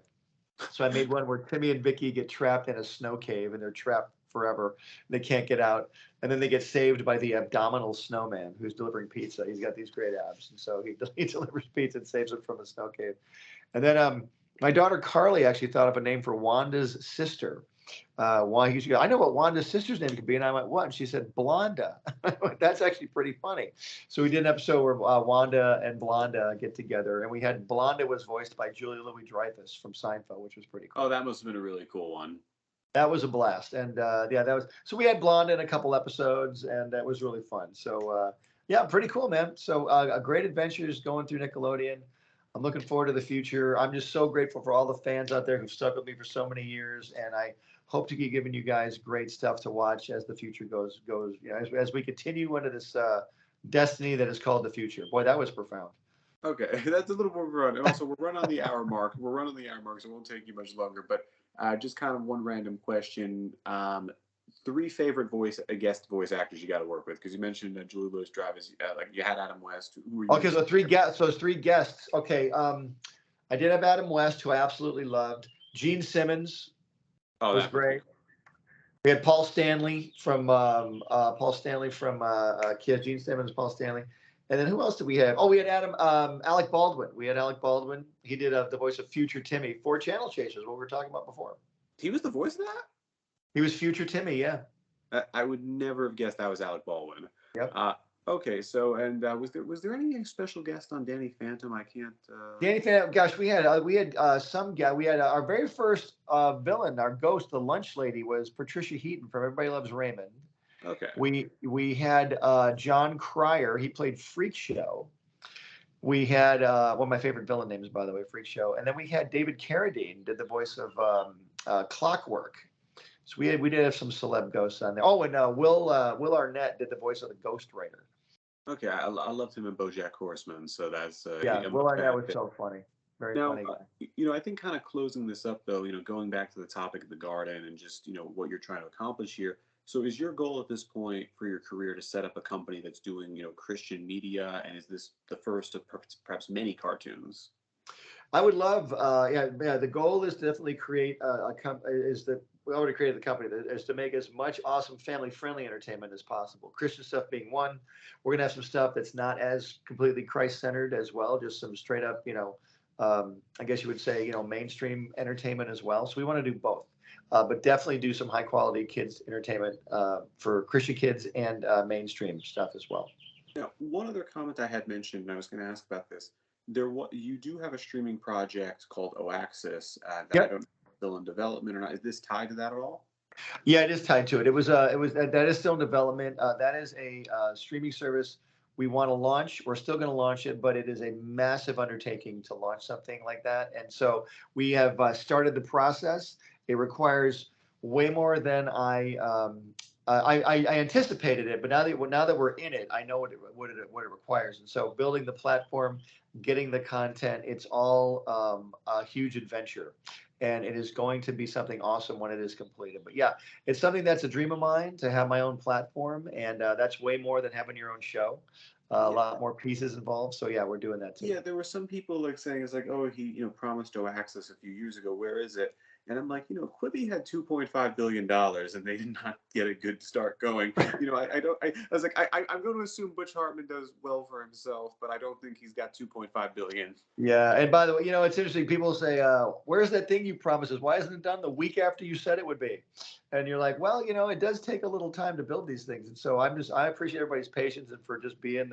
S2: So I made one where Timmy and Vicky get trapped in a snow cave, and they're trapped forever. They can't get out, and then they get saved by the abdominal snowman who's delivering pizza. He's got these great abs, and so he he delivers pizza and saves them from the snow cave. And then My daughter Carly actually thought up a name for Wanda's sister. Why he used to go, I know what Wanda's sister's name could be, and I went, what? And she said, Blonda. That's actually pretty funny. So we did an episode where Wanda and Blonda get together, and we had Blonda was voiced by Julia Louis-Dreyfus from Seinfeld, which was pretty
S1: Oh,
S2: cool.
S1: that must have been a really cool one.
S2: That was a blast, and yeah, that was. So we had Blonda in a couple episodes, and that was really fun. So yeah, pretty cool, man. So a great adventures going through Nickelodeon. I'm looking forward to the future. I'm just so grateful for all the fans out there who've stuck with me for so many years, and I hope to keep giving you guys great stuff to watch as the future goes. You know, as we continue into this destiny that is called the future. Boy, that was profound.
S1: Okay, that's a little more run. And also, we're running on the hour mark. We're running the hour mark, so it won't take you much longer. But just kind of one random question. Three favorite guest voice actors you got to work with, because you mentioned Julie Louis-Dreyfus. Like you had Adam West. Who were you
S2: Okay,
S1: most?
S2: so three guests. So it's three guests. Okay, I did have Adam West, who I absolutely loved. Gene Simmons
S1: Oh,
S2: was
S1: that makes
S2: great. We had Paul Stanley from Kids. Gene Simmons, Paul Stanley, and then who else did we have? Oh, we had Alec Baldwin. We had Alec Baldwin. He did the voice of Future Timmy for Channel Chasers, what we were talking about before.
S1: he was the voice of that.
S2: He was Future Timmy. Yeah.
S1: I would never have guessed that was Alec Baldwin.
S2: Yep.
S1: Okay, so and was there any special guest on Danny Phantom? I can't.
S2: Danny Phantom, gosh, we had some guy. We had our very first villain, our ghost, the lunch lady, was Patricia Heaton from Everybody Loves Raymond.
S1: Okay.
S2: We had John Cryer. He played Freak Show. We had one of my favorite villain names, by the way, Freak Show. And then we had David Carradine did the voice of Clockwork. So we did have some celeb ghosts on there. Oh, and Will Arnett did the voice of the Ghost Rider.
S1: Okay, I loved him in BoJack Horseman, so that's
S2: Yeah,
S1: a
S2: Will Arnett was
S1: fit.
S2: so funny, very
S1: Now,
S2: funny guy.
S1: I think kind of closing this up though, going back to the topic of the garden and just what you're trying to accomplish here. So, is your goal at this point for your career to set up a company that's doing Christian media, and is this the first of perhaps many cartoons?
S2: I would love, yeah. The goal is to definitely create is that we already created the company is to make as much awesome family-friendly entertainment as possible. Christian stuff being one. We're gonna have some stuff that's not as completely Christ-centered as well, just some straight up, I guess you would say, mainstream entertainment as well. So we want to do both, but definitely do some high-quality kids entertainment for Christian kids and mainstream stuff as well.
S1: Now, one other comment I had mentioned, and I was going to ask about this. You do have a streaming project called Oaxis that I
S2: Yep.
S1: don't know if it's still in development or not. Is this tied to that at all?
S2: Yeah, it is tied to it. It was that is still in development. That is a streaming service we want to launch. We're still going to launch it, but it is a massive undertaking to launch something like that. And so we have started the process. It requires way more than I anticipated it, but now that we're in it, I know what it requires. And so building the platform, getting the content, it's all a huge adventure, and it is going to be something awesome when it is completed. But yeah, it's something that's a dream of mine to have my own platform, and that's way more than having your own show. A
S1: Yeah.
S2: lot more pieces involved. So yeah, we're doing that too.
S1: Yeah, there were some people like saying it's like, oh, he promised Oaxis a few years ago. Where is it? And I'm like, Quibi had $2.5 billion and they did not get a good start going. I don't. I was like, I'm going to assume Butch Hartman does well for himself, but I don't think he's got 2.5 billion.
S2: Yeah, and by the way, it's interesting. People say, "Where's that thing you promised us? Why isn't it done the week after you said it would be?" And you're like, "Well, it does take a little time to build these things." And so I appreciate everybody's patience and for just being,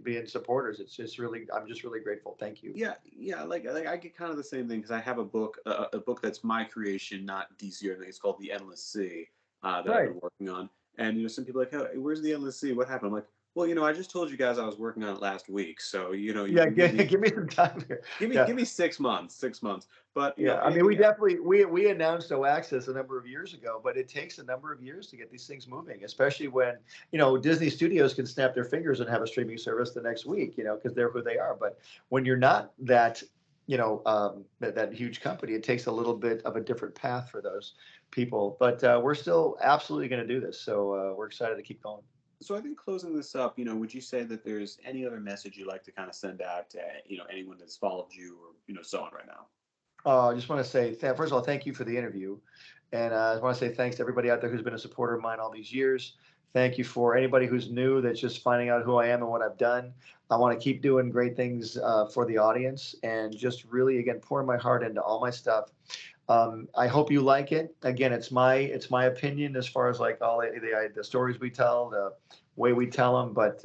S2: being supporters. It's just really, I'm just really grateful. Thank you.
S1: Yeah, yeah. Like I get kind of the same thing because I have a book that's my creation, not DC or anything. It's called The Endless Sea that I've
S2: Right.
S1: been working on. And some people are like, hey, where's The Endless Sea? What happened? I'm like, well, I just told you guys I was working on it last week, so
S2: Yeah.
S1: you give me
S2: Give me some time here. Yeah.
S1: give me 6 months, 6 months. But
S2: Yeah, I mean, we
S1: anything.
S2: definitely we announced Oaxis a number of years ago, but it takes a number of years to get these things moving, especially when Disney Studios can snap their fingers and have a streaming service the next week, because they're who they are. But when you're not that, that huge company, it takes a little bit of a different path for those people. But we're still absolutely going to do this, so we're excited to keep going.
S1: So I think closing this up, would you say that there's any other message you'd like to kind of send out to anyone that's followed you or so on right now?
S2: I just want to say, first of all, thank you for the interview. And I want to say thanks to everybody out there who's been a supporter of mine all these years. Thank you for anybody who's new that's just finding out who I am and what I've done. I want to keep doing great things for the audience and just really, again, pouring my heart into all my stuff. I hope you like it. Again, it's my opinion as far as like all the stories we tell, the way we tell them. But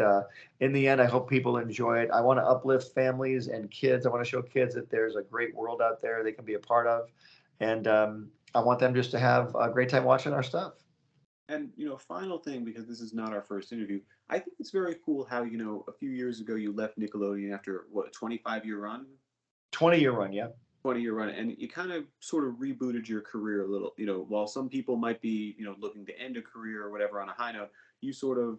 S2: in the end, I hope people enjoy it. I want to uplift families and kids. I want to show kids that there's a great world out there they can be a part of, and I want them just to have a great time watching our stuff.
S1: And final thing, because this is not our first interview, I think it's very cool how a few years ago you left Nickelodeon after what, a 25-year run.
S2: 20-year run, yeah.
S1: 20-year run, and you kind of sort of rebooted your career a little. While some people might be looking to end a career or whatever on a high note, you sort of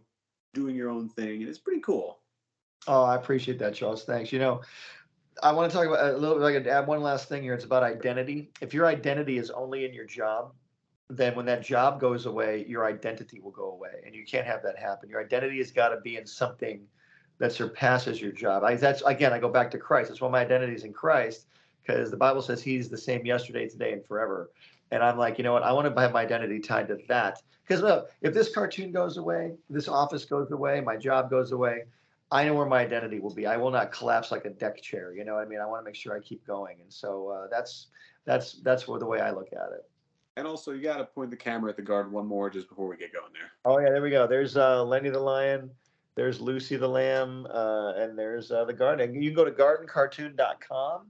S1: doing your own thing, and it's pretty cool.
S2: Oh, I appreciate that, Charles. Thanks. I want to talk about a little bit. I could add one last thing here. It's about identity. If your identity is only in your job, then when that job goes away, your identity will go away, and you can't have that happen. Your identity has got to be in something that surpasses your job. That's again, I go back to Christ. That's why my identity is in Christ, because the Bible says He's the same yesterday, today, and forever. And I'm like, you know what? I want to have my identity tied to that. Because look, if this cartoon goes away, this office goes away, my job goes away, I know where my identity will be. I will not collapse like a deck chair. You know what I mean? I want to make sure I keep going, and so that's where the way I look at it.
S1: And also, you got to point the camera at the guard one more just before we get going there.
S2: Oh yeah, there we go. There's Lenny the lion. There's Lucy the lamb, and there's the garden. You can go to gardencartoon.com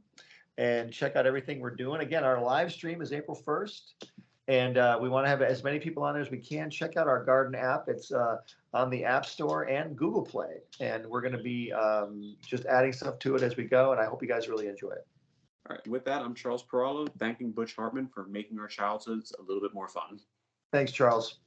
S2: and check out everything we're doing. Again, our live stream is April 1st, and we want to have as many people on there as we can. Check out our garden app. It's on the App Store and Google Play, and we're going to be just adding stuff to it as we go. And I hope you guys really enjoy it.
S1: All right, with that, I'm Charles Perallo, thanking Butch Hartman for making our childhoods a little bit more fun.
S2: Thanks, Charles.